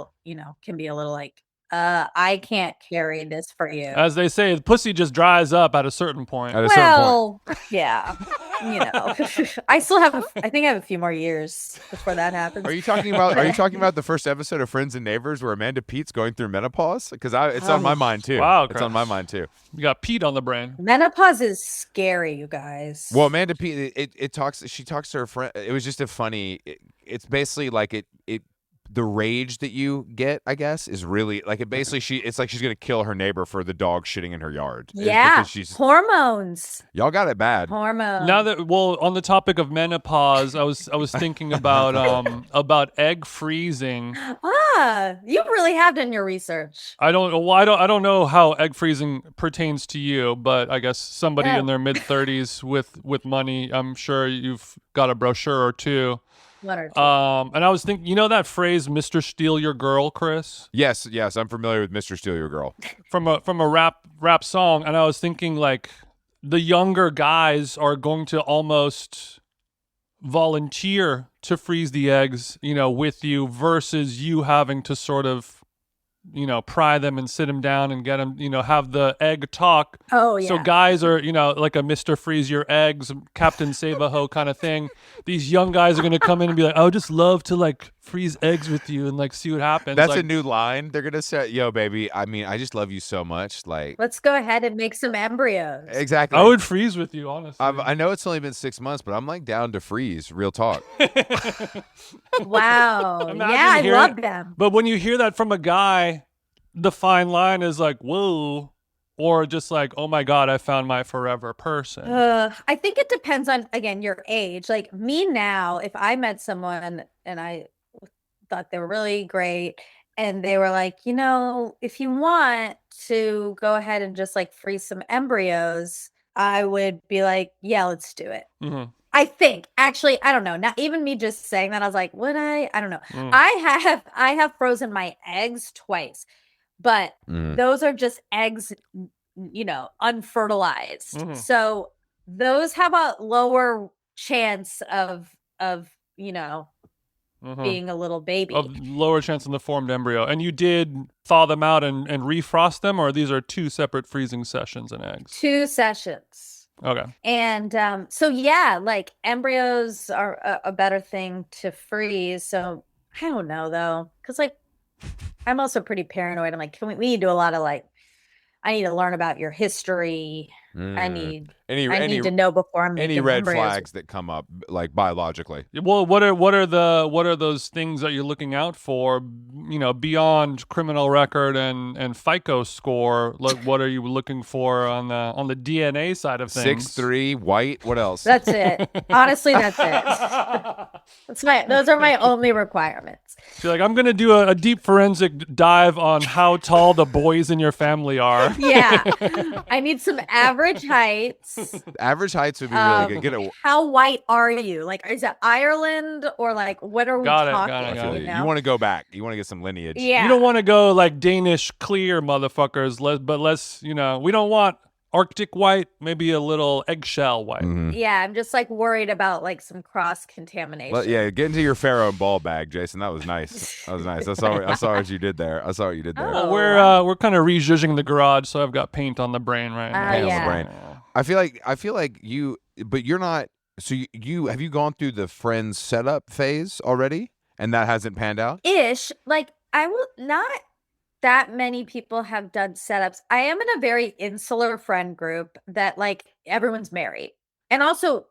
can be a little like I can't carry this for you. As they say, the pussy just dries up at a certain point. Yeah. I still have I think I have a few more years before that happens. Are you talking about the first episode of Friends and Neighbors where Amanda Pete's going through menopause? Because it's on my mind too. Wow, it's on my mind too. You got Pete on the brain. Menopause is scary, you guys. Well, Amanda Pete, she talks to her friend. It was just it's basically like the rage that you get, I guess, is really like it. Basically, it's like she's gonna kill her neighbor for the dog shitting in her yard. Yeah, hormones. Y'all got it bad. Hormones. Now that on the topic of menopause, I was thinking about egg freezing. You really have done your research. I don't know how egg freezing pertains to you, but I guess somebody in their mid-30s with money, I'm sure you've got a brochure or two. One or two. And I was thinking, that phrase, "Mr. Steal Your Girl," Chris? Yes, I'm familiar with Mr. Steal Your Girl. From a rap song, and I was thinking like the younger guys are going to almost volunteer to freeze the eggs, with you versus you having to sort of pry them and sit them down and get them, have the egg talk. Oh, yeah. So guys are, like a Mr. Freeze Your Eggs, Captain Save-A-Ho kind of thing. These young guys are going to come in and be like, I would just love to like freeze eggs with you and like see what happens. That's like, a new line. They're going to say, yo, baby, I mean, I just love you so much. Like, let's go ahead and make some embryos. Exactly. I would freeze with you, honestly. I know it's only been 6 months, but I'm like down to freeze. Real talk. Wow. I love them. But when you hear that from a guy, the fine line is like, whoa, or just like, oh my God, I found my forever person. I think it depends on, again, your age. Like me now, if I met someone and I thought they were really great and they were like, if you want to go ahead and just like freeze some embryos, I would be like, yeah, let's do it. Mm-hmm. I think actually, I don't know. Not even me just saying that. I was like, would I? I don't know. I have frozen my eggs twice, but those are just eggs, unfertilized. So those have a lower chance of being a little baby. Of lower chance in the formed embryo. And you did thaw them out and refrost them, or these are 2 separate freezing sessions and eggs? 2 sessions. Okay. And so yeah, like embryos are a better thing to freeze. So I don't know though, because like I'm also pretty paranoid. I'm like, we need to do a lot of like, I need to learn about your history. I need to know before I'm making any red embryos. flags that come up like biologically. Well, what are those things that you're looking out for? Beyond criminal record and FICO score. Like, what are you looking for on the DNA side of things? 6'3", white. What else? That's it. Honestly, that's it. Those are my only requirements. So like, I'm gonna do a deep forensic dive on how tall the boys in your family are. Yeah, I need some average heights. Average heights would be really good. How white are you? Like, is it Ireland or like what are we talking? Got it. You want to go back. You want to get some lineage. Yeah. You don't want to go like Danish clear motherfuckers, but less. We don't want Arctic white. Maybe a little eggshell white. Mm-hmm. Yeah, I'm just like worried about like some cross contamination. Well, yeah, get into your Pharaoh ball bag, Jason. That was nice. That was nice. I saw what you did there. Oh. We're kind of rejudging the garage, so I've got paint on the brain right now. Paint on the brain. I feel like you, but you're not. So you have you gone through the friends setup phase already, and that hasn't panned out? Ish. Like I will not. That many people have done setups. I am in a very insular friend group that like everyone's married. And also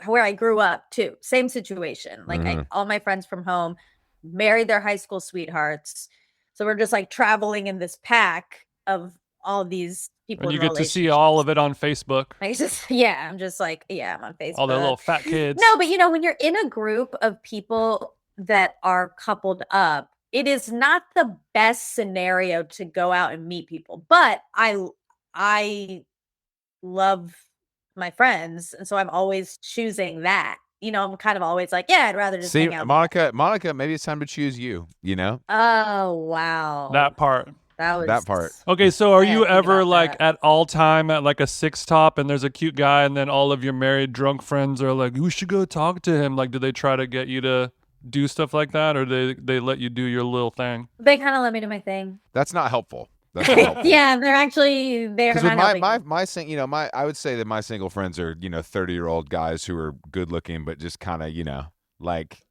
where I grew up too, same situation. Like all my friends from home married their high school sweethearts. So we're just like traveling in this pack of all these people. And you get to see all of it on Facebook. I'm just like, I'm on Facebook. All the little fat kids. No, but when you're in a group of people that are coupled up, it is not the best scenario to go out and meet people, but I love my friends, and so I'm always choosing that. I'm kind of always like, I'd rather just hang out. Monica, maybe it's time to choose you. Oh wow, that part. That part. Okay, so are you ever like at all time at like a six top and there's a cute guy and then all of your married drunk friends are like, you should go talk to him? Like, do they try to get you to do stuff like that, or they let you do your little thing? They kind of let me do my thing. That's not helpful. Yeah, they're not helping. I would say that my single friends are 30-year-old guys who are good looking, but just kind of like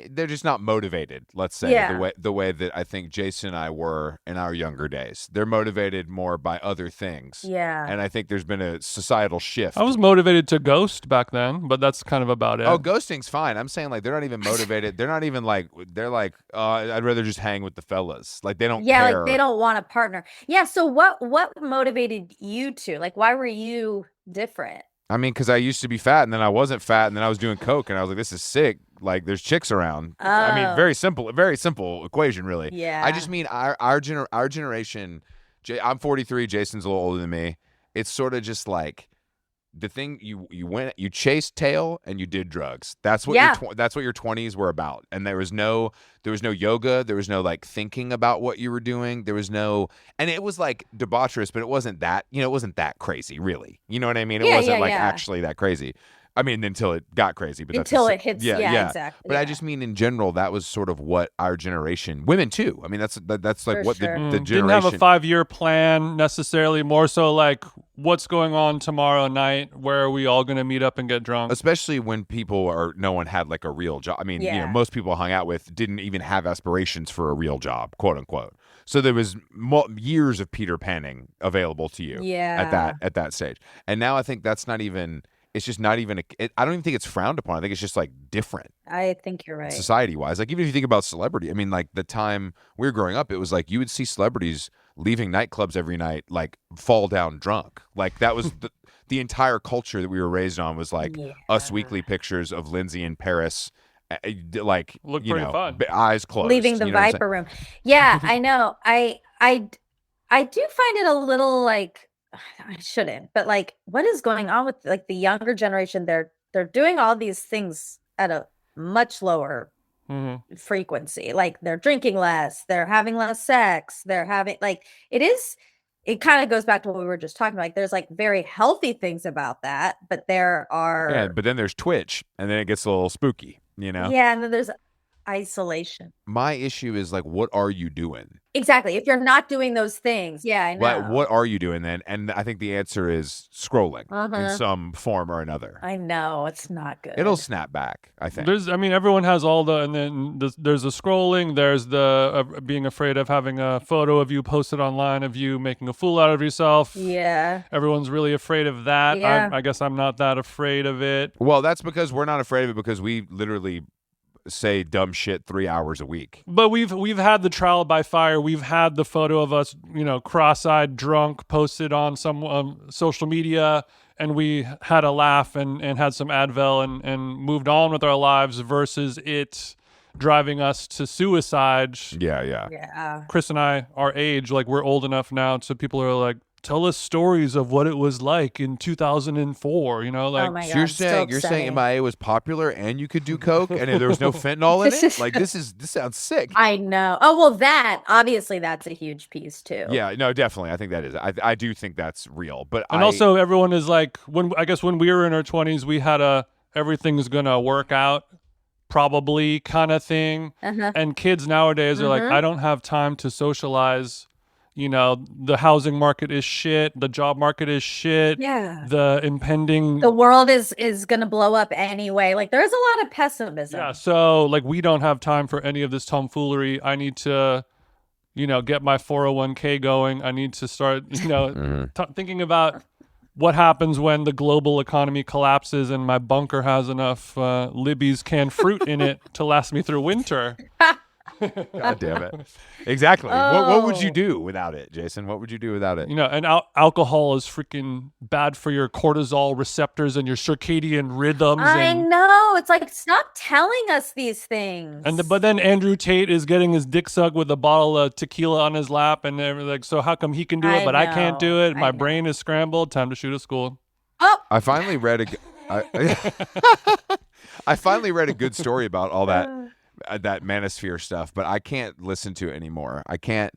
they're just not motivated. Let's say the way that I think Jason and I were in our younger days. They're motivated more by other things. Yeah, and I think there's been a societal shift. I was motivated to ghost back then, but that's kind of about it. Oh, ghosting's fine. I'm saying like they're not even motivated. They're not even like I'd rather just hang with the fellas. Like they don't care. Yeah, like they don't want a partner. Yeah. So what motivated you to? Like, why were you different? I mean, because I used to be fat, and then I wasn't fat, and then I was doing coke, and I was like, "This is sick." Like, there's chicks around. Oh. I mean, very simple equation, really. Yeah. I just mean our generation. I'm 43. Jason's a little older than me. It's sort of just like the thing you chased tail and you did drugs. That's what that's what your 20s were about. And there was no yoga. There was no like thinking about what you were doing. There was no, and it was like debaucherous, but it wasn't that, it wasn't that crazy, really. You know what I mean? It wasn't actually that crazy. I mean, until it got crazy, but until it hits, exactly. But I just mean in general, that was sort of what our generation, women too. I mean, that's like For what sure. the generation didn't have a 5-year plan necessarily. More so like what's going on tomorrow night. Where are we all going to meet up and get drunk? Especially when no one had like a real job. I mean, most people I hung out with didn't even have aspirations for a real job, quote unquote. So there was years of Peter Panning available to you at that stage. And now I think that's not even. It's just not even I don't even think it's frowned upon. I think it's just like different. I think you're right. Society wise. Like even if you think about celebrity, I mean like the time we were growing up, it was like you would see celebrities leaving nightclubs every night, like fall down drunk. Like that was the entire culture that we were raised on was like Us Weekly pictures of Lindsay in Paris. Like look pretty fun. Eyes closed. Leaving the Viper room. Yeah, I know. I do find it a little like I shouldn't, but like what is going on with like the younger generation? They're doing all these things at a much lower frequency. Like they're drinking less, they're having less sex, they're having like it is it kind of goes back to what we were just talking about. Like, there's like very healthy things about that, but there are. Yeah, but then there's Twitch, and then it gets a little spooky, you know? Yeah, and then there's isolation. My issue is like, what are you doing? Exactly. If you're not doing those things. Yeah, I know. What are you doing then? And I think the answer is scrolling in some form or another. I know. It's not good. It'll snap back, I think. Everyone has all the, and then there's the scrolling, there's the being afraid of having a photo of you posted online of you making a fool out of yourself. Yeah. Everyone's really afraid of that. Yeah. I guess I'm not that afraid of it. Well, that's because we're not afraid of it because we literally say dumb shit 3 hours a week. But we've had the trial by fire. We've had the photo of us, cross-eyed, drunk, posted on some social media, and we had a laugh and had some Advil and moved on with our lives versus it driving us to suicide. Yeah. Chris and I, our age, like we're old enough now, so people are like, tell us stories of what it was like in 2004, like. Oh my God, so you're saying MIA was popular and you could do coke and there was no fentanyl in it? Like this sounds sick. I know. Oh, well, obviously that's a huge piece too. Yeah, no, definitely. I think that is. I do think that's real. But also everyone is like, when we were in our 20s, we had everything's gonna work out probably kind of thing. And kids nowadays are like, I don't have time to socialize. The housing market is shit. The job market is shit. Yeah. The world is going to blow up anyway. Like, there's a lot of pessimism. Yeah. So, like, we don't have time for any of this tomfoolery. I need to, get my 401k going. I need to start, thinking about what happens when the global economy collapses and my bunker has enough Libby's canned fruit in it to last me through winter. God damn it. Exactly. What would you do without it, Jason? What would you do without it? And alcohol is freaking bad for your cortisol receptors and your circadian rhythms. I know. It's like, stop telling us these things. But then Andrew Tate is getting his dick sucked with a bottle of tequila on his lap, and they're like, so how come he can do it, but I can't do it? My brain is scrambled. Time to shoot a school. Oh, I finally read I finally read a good story about all that manosphere stuff, but I can't listen to it anymore. I can't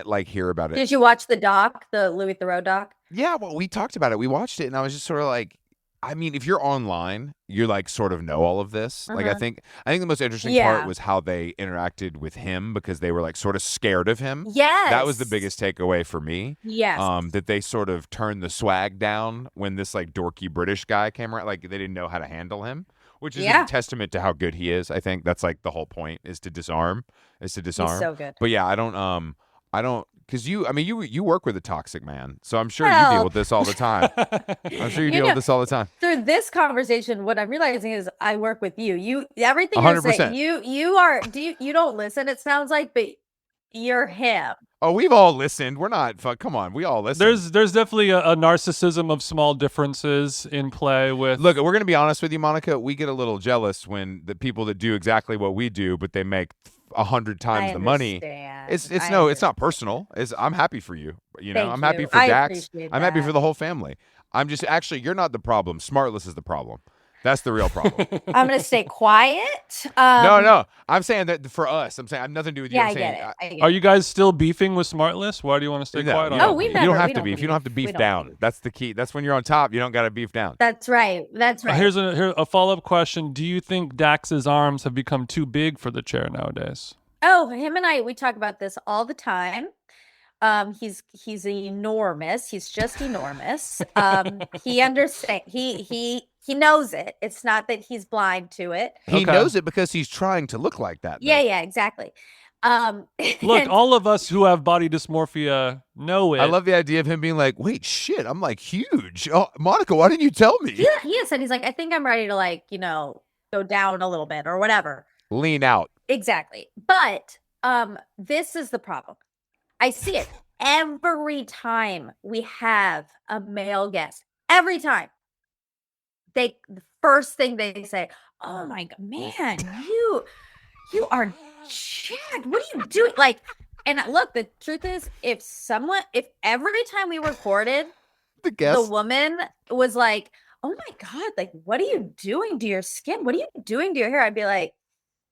like hear about it. Did you watch the doc, the Louis Theroux doc? Yeah, well, we talked about it. We watched it, and I was just sort of like, I mean, if you're online, you like sort of know all of this. Like, I think the most interesting part was how they interacted with him because they were like sort of scared of him. Yes, that was the biggest takeaway for me. Yes, that they sort of turned the swag down when this like dorky British guy came around. Like, they didn't know how to handle him. Which is a testament to how good he is. I think that's like the whole point is to disarm. He's so good. But yeah, I don't, because you work with a toxic man, so I'm sure you deal with this all the time. I'm sure you deal with this all the time. Through this conversation, what I'm realizing is I work with you. Everything you're saying, you don't listen. It sounds like, but you're him. Oh, we've all listened. We're not. Come on, we all listen. There's definitely a narcissism of small differences in play with. Look, we're gonna be honest with you, Monica. We get a little jealous when the people that do exactly what we do, but they make 100 times the money. It's not personal. I'm happy for you. I'm happy for Dax. I'm happy for the whole family. I'm just you're not the problem. Smartless is the problem. That's the real problem. I'm going to stay quiet. No. I'm saying that for us. I'm saying I have nothing to do with you. Yeah, I get it. Are you guys still beefing with Smartless? Why do you want to stay quiet on it? You don't have to beef. You don't have to beef down. That's the key. That's when you're on top. You don't got to beef down. That's right. Here's a follow-up question. Do you think Dax's arms have become too big for the chair nowadays? Oh, him and we talk about this all the time. He's enormous. He's just enormous. He understands. He knows it. It's not that he's blind to it. He knows it because he's trying to look like that. Yeah, exactly. Look, all of us who have body dysmorphia know it. I love the idea of him being like, wait, shit, I'm like huge. Oh, Monica, why didn't you tell me? Yeah, he said, he's like, I think I'm ready to go down a little bit or whatever. Lean out. Exactly. But this is the problem. I see it every time we have a male guest. Every time. The first thing they say, oh my God, man, you are jacked. What are you doing? Like, and look, the truth is, if every time we recorded, the woman was like, oh my God, like, what are you doing to your skin? What are you doing to your hair? I'd be like,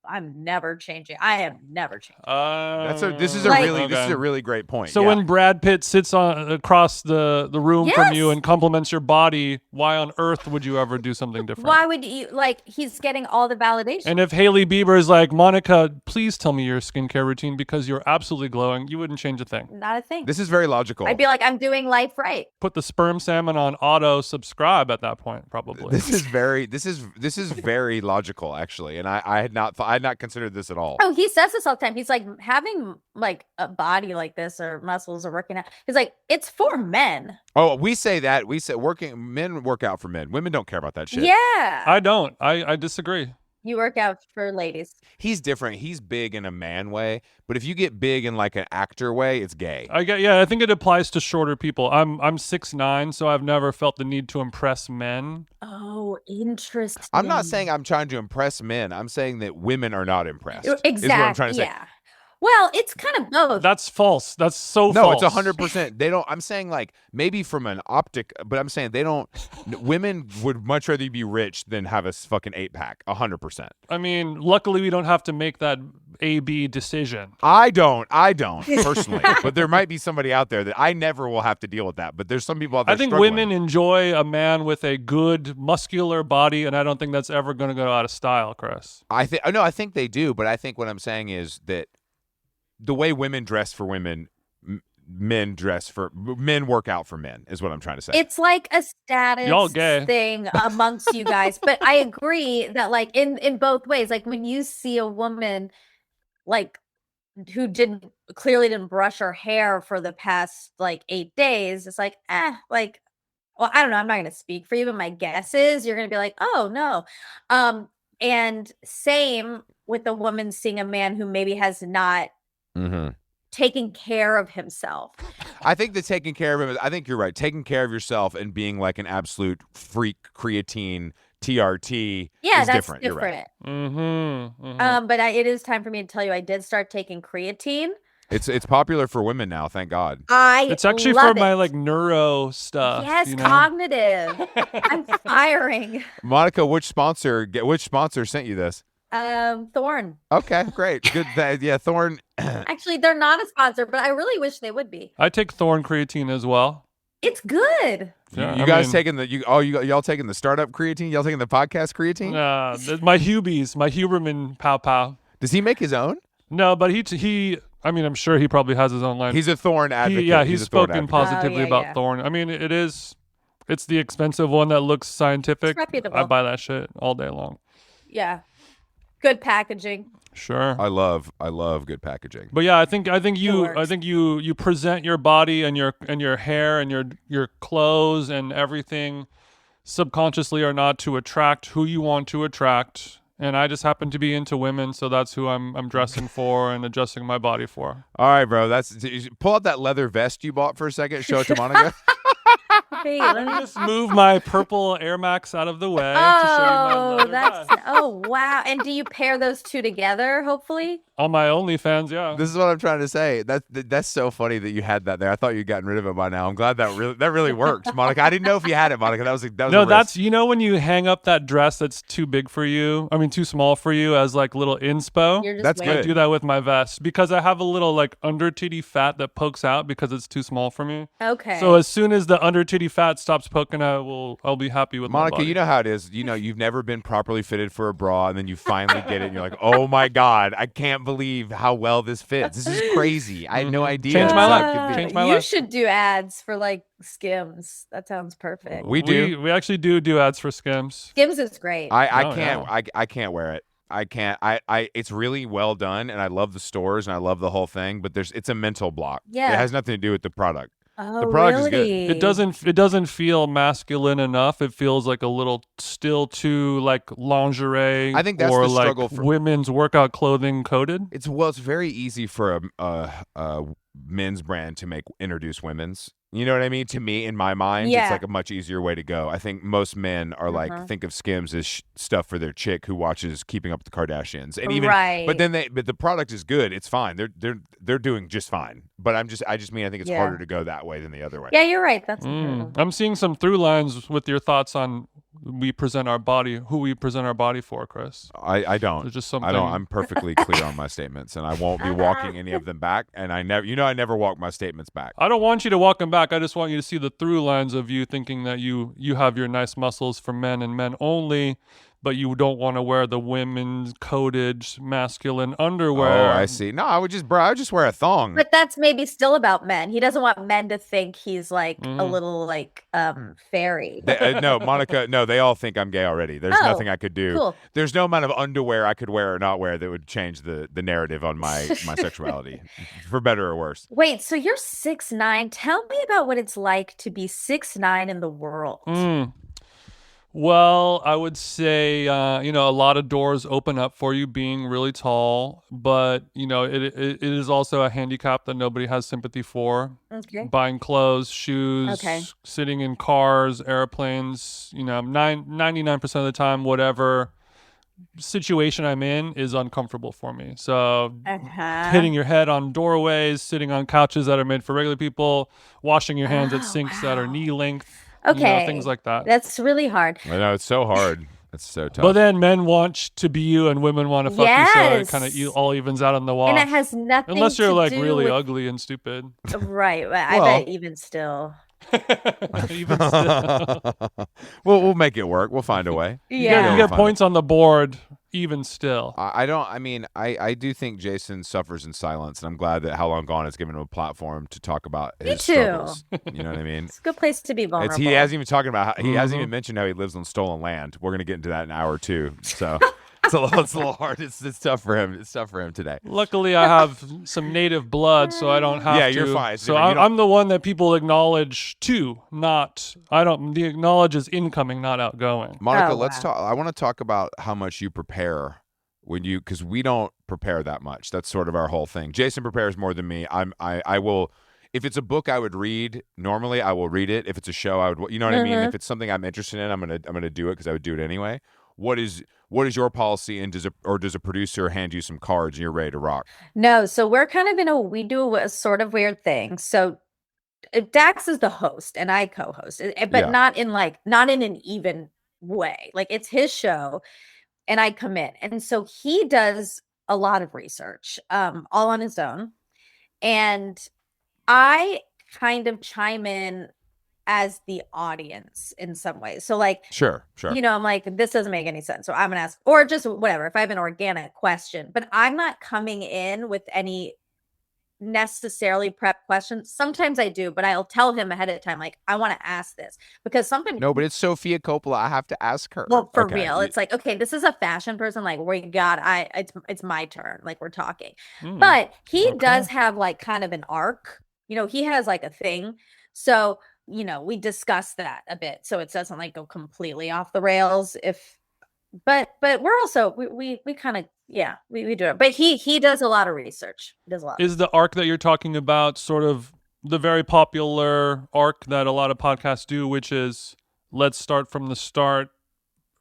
I'm never changing. I am never changing. This is a really great point. So when Brad Pitt sits across the room from you and compliments your body, why on earth would you ever do something different? Why would you he's getting all the validation? And if Hailey Bieber is like, Monica, please tell me your skincare routine because you're absolutely glowing, you wouldn't change a thing. Not a thing. This is very logical. I'd be like, I'm doing life right. Put the sperm salmon on auto subscribe at that point, probably. This is very logical, actually, and I had not considered this at all. Oh, he says this all the time. He's like, having like a body like this or muscles or working out. He's like, it's for men. Oh, we say that. We say men work out for men. Women don't care about that shit. Yeah. I don't. I disagree. You work out for ladies. He's different. He's big in a man way, but if you get big in like an actor way, it's gay. I think it applies to shorter people. I'm 6'9", so I've never felt the need to impress men. Oh, interesting. I'm not saying I'm trying to impress men. I'm saying that women are not impressed. Exactly. Is what I'm trying to say. Yeah. Well, it's kind of both. That's false. That's so false. false. No, it's 100%. They don't. I'm saying like maybe from an optic, but I'm saying they don't. Women would much rather be rich than have a fucking 8-pack. 100%. I mean, luckily we don't have to make that A/B decision. I don't personally, but there might be somebody out there that I never will have to deal with that. But there's some people out there. I think struggling. women enjoy a man with a good muscular body, and I don't think that's ever going to go out of style, Chris. I think they do, but I think what I'm saying is that the way women dress for women, men work out for men is what I'm trying to say. It's like a status Y'all gay. thing amongst you guys. But I agree that like in both ways, like when you see a woman like who clearly didn't brush her hair for the past like 8 days, it's like, like, well, I don't know. I'm not going to speak for you, but my guess is you're going to be like, oh no. And same with the woman seeing a man who maybe has not taking care of himself. I think that taking care of him, I think you're right. Taking care of yourself and being like an absolute freak creatine TRT is that's different. You're different. right. But it is time for me to tell you, I did start taking creatine. It's popular for women now, thank God. It's actually for my like neuro stuff. Yes, you know? Cognitive. I'm firing. Monica, which sponsor sent you this? Thorne. Okay, great. Good. Yeah, Thorne. Actually, they're not a sponsor, but I really wish they would be. I take Thorne creatine as well. It's good. Yeah, you guys taking y'all taking the startup creatine? Y'all taking the podcast creatine? My Huberman Pow Pow. Does he make his own? No, but he. I mean, I'm sure he probably has his own line. He's a Thorne advocate. He's spoken positively about Thorne. I mean, it's the expensive one that looks scientific. It's reputable. I buy that shit all day long. Yeah. Good packaging. Sure. I love good packaging. But yeah, I think you present your body and your hair and your clothes and everything subconsciously or not to attract who you want to attract. And I just happen to be into women, so that's who I'm dressing for and adjusting my body for. All right, bro. Pull out that leather vest you bought for a second. Show it to Monica. Hey, let me just move my purple Air Max out of the way to show you my leather vest. Oh wow! And do you pair those two together? Hopefully. On my OnlyFans, yeah. This is what I'm trying to say. That's so funny that you had that there. I thought you'd gotten rid of it by now. I'm glad that really works, Monica. I didn't know if you had it, Monica. That was that's when you hang up that dress that's too big for you. I mean, too small for you as like little inspo. That's good. I do that with my vest because I have a little like under titty fat that pokes out because it's too small for me. Okay. So as soon as the under titty fat stops poking out, I'll be happy with Monica. my body. You know how it is. You know you've never been properly fitted for a bra, and then you finally get it, and you're like, oh my god, I can't believe how well this fits. This is crazy. I had no idea. Change my life. You should do ads for like Skims. That sounds perfect. We do. We actually do ads for Skims. Skims is great. I can't wear it. I can't. It's really well done, and I love the stores and I love the whole thing. But it's a mental block. Yeah. It has nothing to do with the product. Oh, the product really? is good. It doesn't feel masculine enough. It feels like a little still too like lingerie. I think that's or the struggle like for women's workout clothing coded. It's very easy for a men's brand to introduce women's. You know what I mean? To me, in my mind, it's like a much easier way to go. I think most men are like think of Skims as stuff for their chick who watches Keeping Up with the Kardashians, and even but the product is good. It's fine. They're doing just fine. But I think it's harder to go that way than the other way. Yeah, you're right. That's true. I'm seeing some through lines with your thoughts on we present our body, who we present our body for, Chris. I don't. There's just something. I don't. I'm perfectly clear on my statements, and I won't be walking any of them back. And I never walk my statements back. I don't want you to walk them back. I just want you to see the through lines of you thinking that you have your nice muscles for men and men only, but you don't want to wear the women's coded masculine underwear. Oh, I see. No, I would just wear a thong. But that's maybe still about men. He doesn't want men to think he's like a little like fairy. No, Monica. No, they all think I'm gay already. There's nothing I could do. Cool. There's no amount of underwear I could wear or not wear that would change the narrative on my sexuality, for better or worse. Wait, so you're 6'9". Tell me about what it's like to be 6'9" in the world. Well, I would say, a lot of doors open up for you being really tall, but, it is also a handicap that nobody has sympathy for. Okay. Buying clothes, shoes, sitting in cars, airplanes, 99% of the time, whatever situation I'm in is uncomfortable for me. So hitting your head on doorways, sitting on couches that are made for regular people, washing your hands at sinks that are knee length. Okay. Things like that. That's really hard. I know, it's so hard. It's so tough. But then men want to be you and women want to fuck you, so it kind of all evens out on the wall. And it has nothing unless you're to like do really with... ugly and stupid. Right. I bet even still. Even still. We'll make it work. We'll find a way. Yeah. You get points on the board. Even still, I do think Jason suffers in silence, and I'm glad that How Long Gone has given him a platform to talk about his struggles. You know what I mean? It's a good place to be vulnerable. He hasn't even talking about he hasn't even mentioned how he lives on stolen land. We're gonna get into that in an hour or two. So it's a little hard. It's tough for him. It's tough for him today. Luckily, I have some native blood, so I don't have to. Yeah, you're fine. So I'm the one that people acknowledge too. The acknowledge is incoming, not outgoing. Monica, let's talk. I want to talk about how much you prepare because we don't prepare that much. That's sort of our whole thing. Jason prepares more than me. I will. If it's a book I would read normally, I will read it. If it's a show, I would. You know what I mean? If it's something I'm interested in, I'm gonna do it because I would do it anyway. What is your policy, and does a producer hand you some cards and you're ready to rock? No, so we're kind of we do a sort of weird thing. So Dax is the host and I co-host, but not in an even way. Like it's his show and I come in. And so he does a lot of research, all on his own. And I kind of chime in as the audience in some ways. So like, sure. I'm like, this doesn't make any sense. So I'm going to ask, or just whatever, if I have an organic question, but I'm not coming in with any necessarily prep questions. Sometimes I do, but I'll tell him ahead of time, like, I want to ask this because sometimes. No, but it's Sophia Coppola. I have to ask her. Well, for real. It's like, okay, this is a fashion person. Like it's my turn. Like we're talking, but he does have like kind of an arc, he has like a thing. So, we discuss that a bit. So it doesn't like go completely off the rails but we're also, we kind of, we do it. But he does a lot of research. He does a lot. Is the arc that you're talking about sort of the very popular arc that a lot of podcasts do, which is let's start from the start,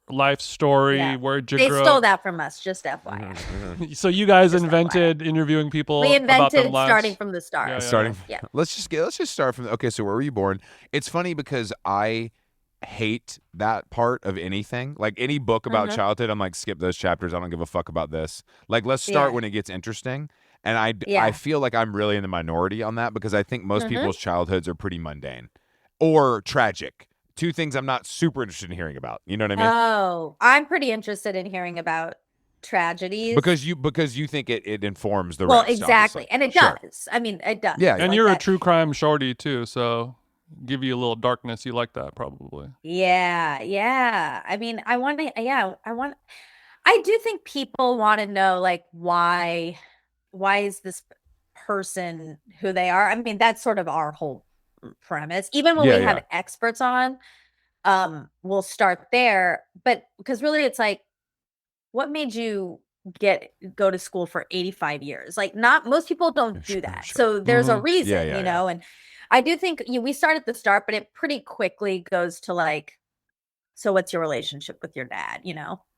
life story, where'd you grow? They stole that from us, just FYI. So you guys invented interviewing people. We invented about their lives. starting from the start. Yeah. Let's just start from. Okay, so where were you born? It's funny because I hate that part of anything. Like any book about childhood, I'm like, skip those chapters. I don't give a fuck about this. Like, let's start when it gets interesting. And I feel like I'm really in the minority on that because I think most people's childhoods are pretty mundane or tragic. Two things I'm not super interested in hearing about. You know what I mean? Oh, I'm pretty interested in hearing about tragedies because you think it informs the well, rest. Exactly, obviously. and it does. I mean, it does. Yeah, and you're a true crime shorty too, so give you a little darkness. You like that probably. Yeah. I mean, I do think people want to know like why is this person who they are? I mean, that's sort of our whole premise. Even when we have experts on, we'll start there. But because really it's like, what made you go to school for 85 years? Like most people don't do that. Sure. So there's a reason, and I do think we start at the start, but it pretty quickly goes to like so what's your relationship with your dad?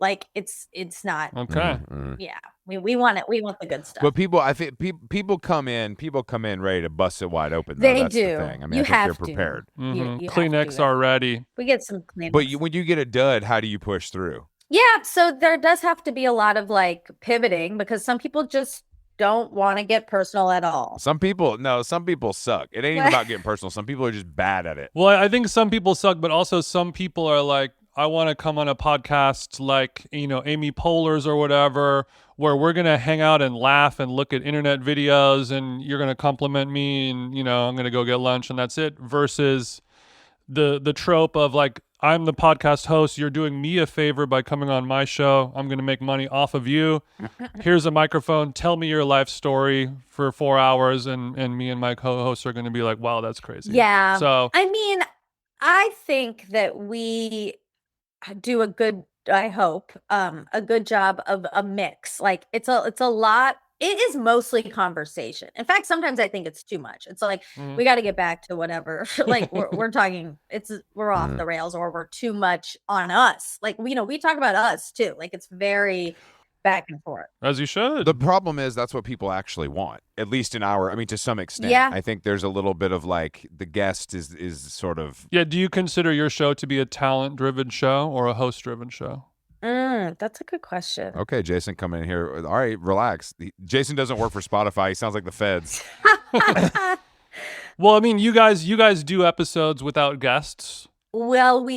Like it's not. Okay. Yeah, we want it. We want the good stuff. But I think people come in ready to bust it wide open. Though. They That's do. The thing. I mean, You I think have they're to. prepared. You have to Kleenex do it. are ready. We get some Kleenex. But when you get a dud, how do you push through? Yeah, so there does have to be a lot of like pivoting because some people just don't want to get personal at all. Some people suck. It ain't even about getting personal. Some people are just bad at it. Well, I think some people suck, but also some people are like, I want to come on a podcast like, Amy Poehler's or whatever, where we're going to hang out and laugh and look at internet videos and you're going to compliment me and, I'm going to go get lunch and that's it, versus the trope of like, I'm the podcast host. You're doing me a favor by coming on my show. I'm going to make money off of you. Here's a microphone. Tell me your life story for 4 hours. And me and my co-hosts are going to be like, wow, that's crazy. Yeah. So, I mean, I think that we do a good, I hope, a good job of a mix. Like it's a lot. It is mostly conversation. In fact, sometimes I think it's too much. It's like we got to get back to whatever. Like we're talking. We're off the rails, or we're too much on us. Like we talk about us too. Like it's very back and forth. As you should. The problem is that's what people actually want, at least to some extent. Yeah. I think there's a little bit of like the guest is sort of. Yeah. Do you consider your show to be a talent-driven show or a host-driven show? That's a good question. Okay, Jason, come in here. All right, relax. Jason doesn't work for Spotify. He sounds like the feds. Well, I mean, you guys do episodes without guests. Well,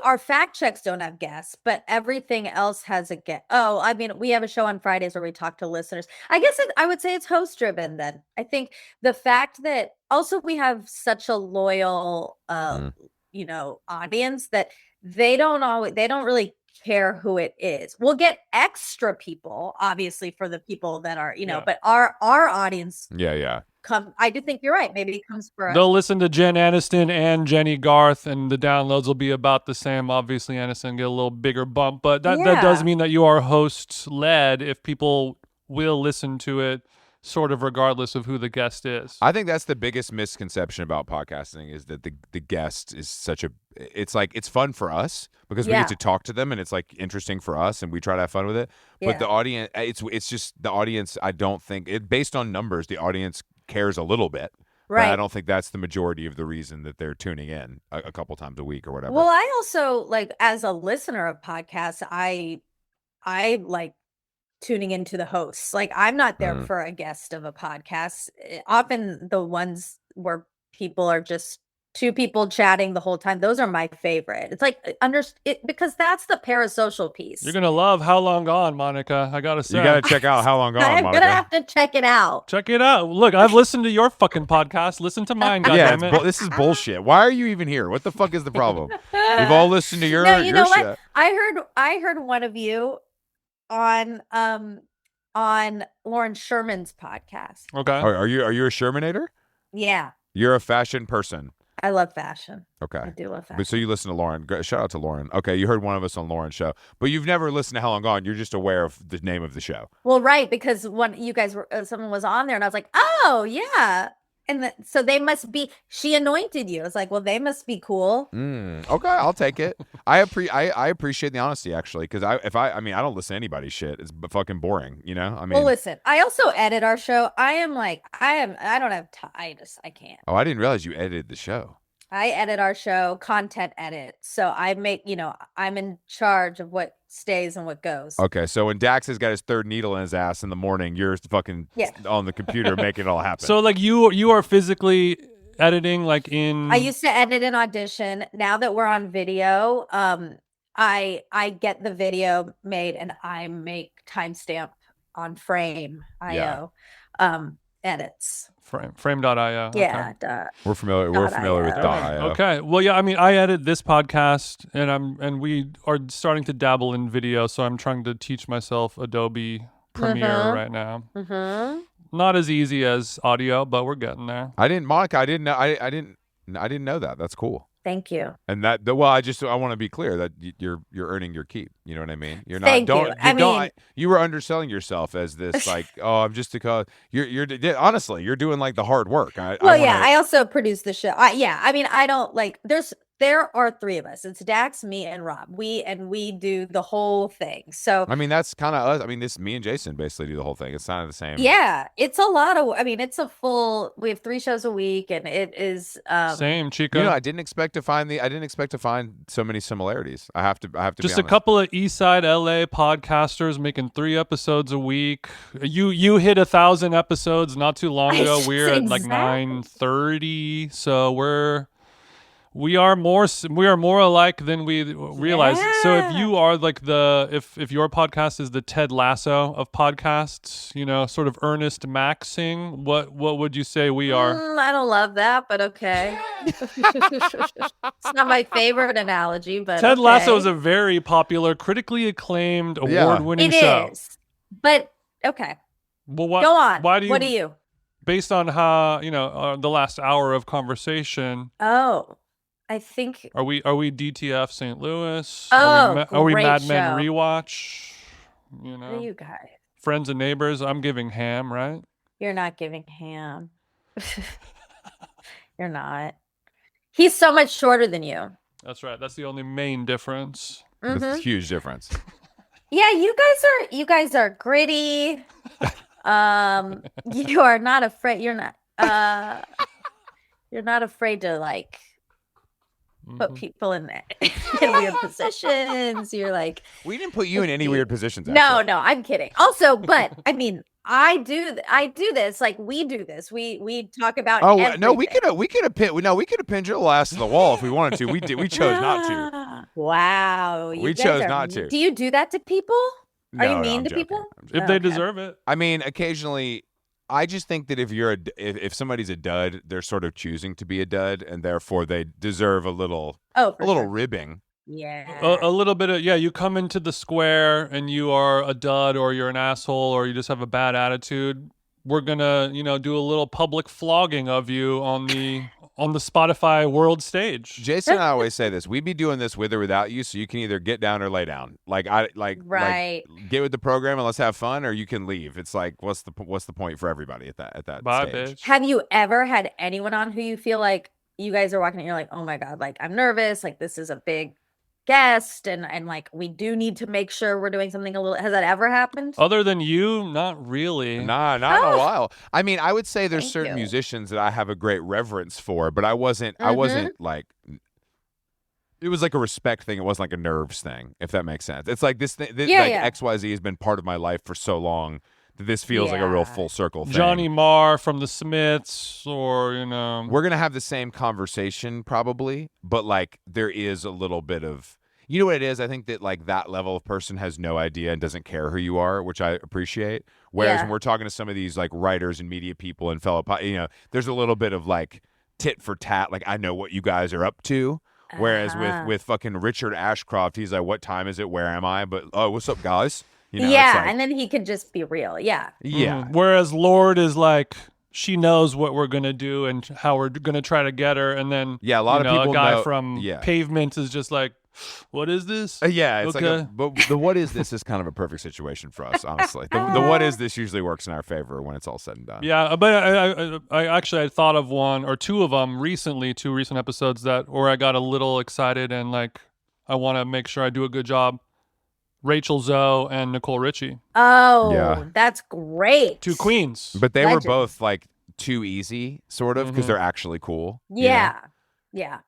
our fact checks don't have guests, but everything else has a guest. Oh, I mean, we have a show on Fridays where we talk to listeners. I guess I would say it's host driven then. I think the fact that also we have such a loyal, audience that they don't really care who it is. We'll get extra people, obviously, for the people that are, but our audience. Yeah. I do think you're right. Maybe it comes for us. They'll listen to Jen Aniston and Jenny Garth, and the downloads will be about the same. Obviously, Aniston get a little bigger bump, but that does mean that you are host-led if people will listen to it sort of regardless of who the guest is. I think that's the biggest misconception about podcasting is that the guest is it's like it's fun for us because we get to talk to them and it's like interesting for us and we try to have fun with it. But the audience, it's just the audience. I don't think based on numbers, the audience cares a little bit. Right. But I don't think that's the majority of the reason that they're tuning in a couple times a week or whatever. Well, I also like as a listener of podcasts, I like tuning into the hosts. Like I'm not there for a guest of a podcast. Often the ones where people are just two people chatting the whole time, those are my favorite. It's like because that's the parasocial piece. You're gonna love How Long Gone, Monica. I gotta say, you gotta check out How Long Gone. I'm Monica. gonna have to check it out. Check it out. Look, I've listened to your fucking podcast. Listen to mine, goddammit. This is bullshit. Why are you even here? What the fuck is the problem? We've all listened to your you know shit. what? I heard one of you on Lauren Sherman's podcast. Okay. Are you a Shermanator? Yeah. You're a fashion person. I love fashion. Okay. I do love fashion. But so you listen to Lauren. Shout out to Lauren. Okay, you heard one of us on Lauren's show, but you've never listened to How Long Gone. You're just aware of the name of the show. Well, right, because when you guys were, someone was on there, and I was like, oh yeah, and so they must be. She anointed you. I was like, well, they must be cool. Okay, I'll take it. I appreciate the honesty actually, because I don't listen to anybody's shit. It's fucking boring, you know. I mean, well, listen, I also edit our show. I don't have time. I can't. Oh, I didn't realize you edited the show. I edit our show, content edit. So I make, I'm in charge of what stays and what goes. Okay, so when Dax has got his third needle in his ass in the morning, you're fucking on the computer making it all happen. So like you are physically editing like in. I used to edit in Audition. Now that we're on video, I get the video made and I make timestamp on Frame.io edits. Frame.io. Yeah. Okay. We're familiar with .io. Okay. Well, yeah, I mean, I edit this podcast and we are starting to dabble in video, so I'm trying to teach myself Adobe Premiere right now. Mm-hmm. Not as easy as audio, but we're getting there. Monica, I didn't know that. That's cool. Thank you. And I want to be clear that you're earning your keep. You know what I mean? You're not. Thank you. You were underselling yourself as this like, oh, I'm just because you're honestly, you're doing like the hard work. I also produce the show. I don't like. there are three of us. It's Dax, me, and Rob. We do the whole thing. So I mean, that's kind of us. I mean, me and Jason basically do the whole thing. It's kind of the same. yeah, it's a lot of. I mean, it's a full. We have 3 shows a week, and it is. Same, Chico. You know, I didn't expect to find so many similarities. I have to. Just be a couple of East Side LA podcasters making 3 episodes a week. You hit 1,000 episodes not too long ago. We're at like 930, so we are more alike than we realize. Yeah. So if you are like if your podcast is the Ted Lasso of podcasts, you know, sort of Ernest Maxing, what would you say we are? I don't love that, but okay. It's not my favorite analogy, but Ted okay. Lasso is a very popular, critically acclaimed, award-winning show. It is, but okay. Well, go on. Why do you? What do you? Based on how the last hour of conversation. Oh. I think are we DTF St. Louis? Oh, are we Mad show. Men rewatch? You know, what are you guys? Friends and Neighbors. I'm giving ham, right? You're not giving ham. You're not. He's so much shorter than you. That's right. That's the only main difference. That's a huge difference. Yeah, you guys are gritty. You are not afraid. You're not afraid to like put people in weird positions. You're like, we didn't put you in any weird positions. No, I'm kidding. Also, but I mean, I do this. Like we do this. We talk about. Everything. No, we could have pinned your ass to the wall if we wanted to. We chose not to. Wow, we chose not to. Do you do that to people? No, are you mean to people? If they deserve it. I mean, occasionally. I just think that if somebody's a dud, they're sort of choosing to be a dud, and therefore they deserve a little ribbing. Yeah, a little bit of you come into the square and you are a dud, or you're an asshole, or you just have a bad attitude. We're gonna do a little public flogging of you on the Spotify world stage. Jason and I always say this: we'd be doing this with or without you, so you can either get down or lay down. Right. Get with the program and let's have fun, or you can leave. It's like, what's the point for everybody at that Bye, stage? bitch. Have you ever had anyone on who you feel like you guys are walking and you're like, oh my God, like I'm nervous, like this is a big guest, and like we do need to make sure we're doing something a little. Has that ever happened? Other than you, not really. Not in a while. I mean, I would say there's certain musicians that I have a great reverence for, but I wasn't like. It was like a respect thing. It wasn't like a nerves thing, if that makes sense. It's like this thing. XYZ has been part of my life for so long that this feels like a real full circle thing. Johnny Marr from the Smiths, or we're gonna have the same conversation probably, but like there is a little bit of. You know what it is? I think that like that level of person has no idea and doesn't care who you are, which I appreciate. Whereas when we're talking to some of these like writers and media people and there's a little bit of like tit for tat. Like I know what you guys are up to. Whereas with fucking Richard Ashcroft, he's like, what time is it? Where am I? But what's up, guys? And then he could just be real. Yeah. Yeah. Whereas Lord is like, she knows what we're gonna do and how we're gonna try to get her, and then a lot of people a guy know, from Pavement is just like, what is this? It's but the what is this is kind of a perfect situation for us, honestly. The what is this usually works in our favor when it's all said and done. Yeah, but I actually thought of one or two of them recently, 2 recent episodes where I got a little excited and like I want to make sure I do a good job. Rachel Zoe and Nicole Richie. Oh, that's great. 2 queens. But they were both like too easy, sort of, because they're actually cool. Yeah. Yeah.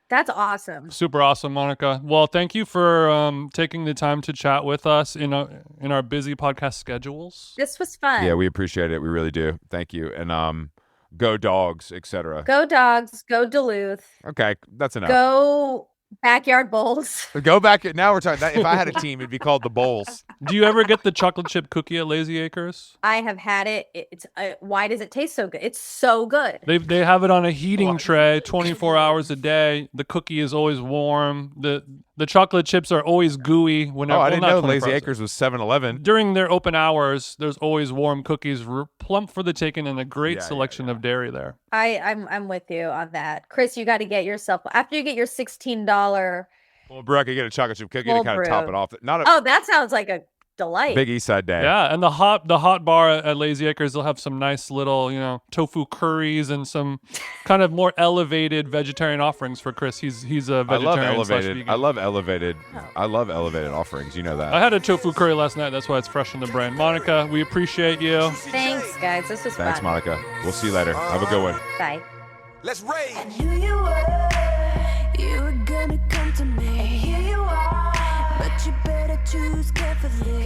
That's awesome. Super awesome, Monica. Well, thank you for taking the time to chat with us in our busy podcast schedules. This was fun. Yeah, we appreciate it. We really do. Thank you. And go Dogs, etc. Go Dogs. Go Duluth. Okay, that's enough. Go Backyard Bowls. Go back. Now we're talking. If I had a team, it'd be called the Bowls. Do you ever get the chocolate chip cookie at Lazy Acres? I have had it. It's why does it taste so good? It's so good. They have it on a heating tray 24 hours a day. The cookie is always warm. The chocolate chips are always gooey. Whenever, I didn't know Lazy Acres was 7-Eleven. During their open hours, there's always warm cookies, plump for the taking, and a great selection of dairy there. I'm with you on that. Chris, you got to get yourself, after you get your $16. Well, Brooke, you get a chocolate chip cookie to kind of top it off. Oh, that sounds like a delight. Big East Side Day. Yeah, and the hot bar at Lazy Acres, they'll have some nice little, tofu curries and some kind of more elevated vegetarian offerings for Chris. He's a vegetarian slash vegan. I love elevated offerings. You know that. I had a tofu curry last night. That's why it's fresh in the brain. Monica, we appreciate you. Thanks, guys. This was Thanks, fun. Monica. We'll see you later. Have a good one. Bye. Let's rage. I knew you were gonna come to me. And here you are, but you better choose carefully.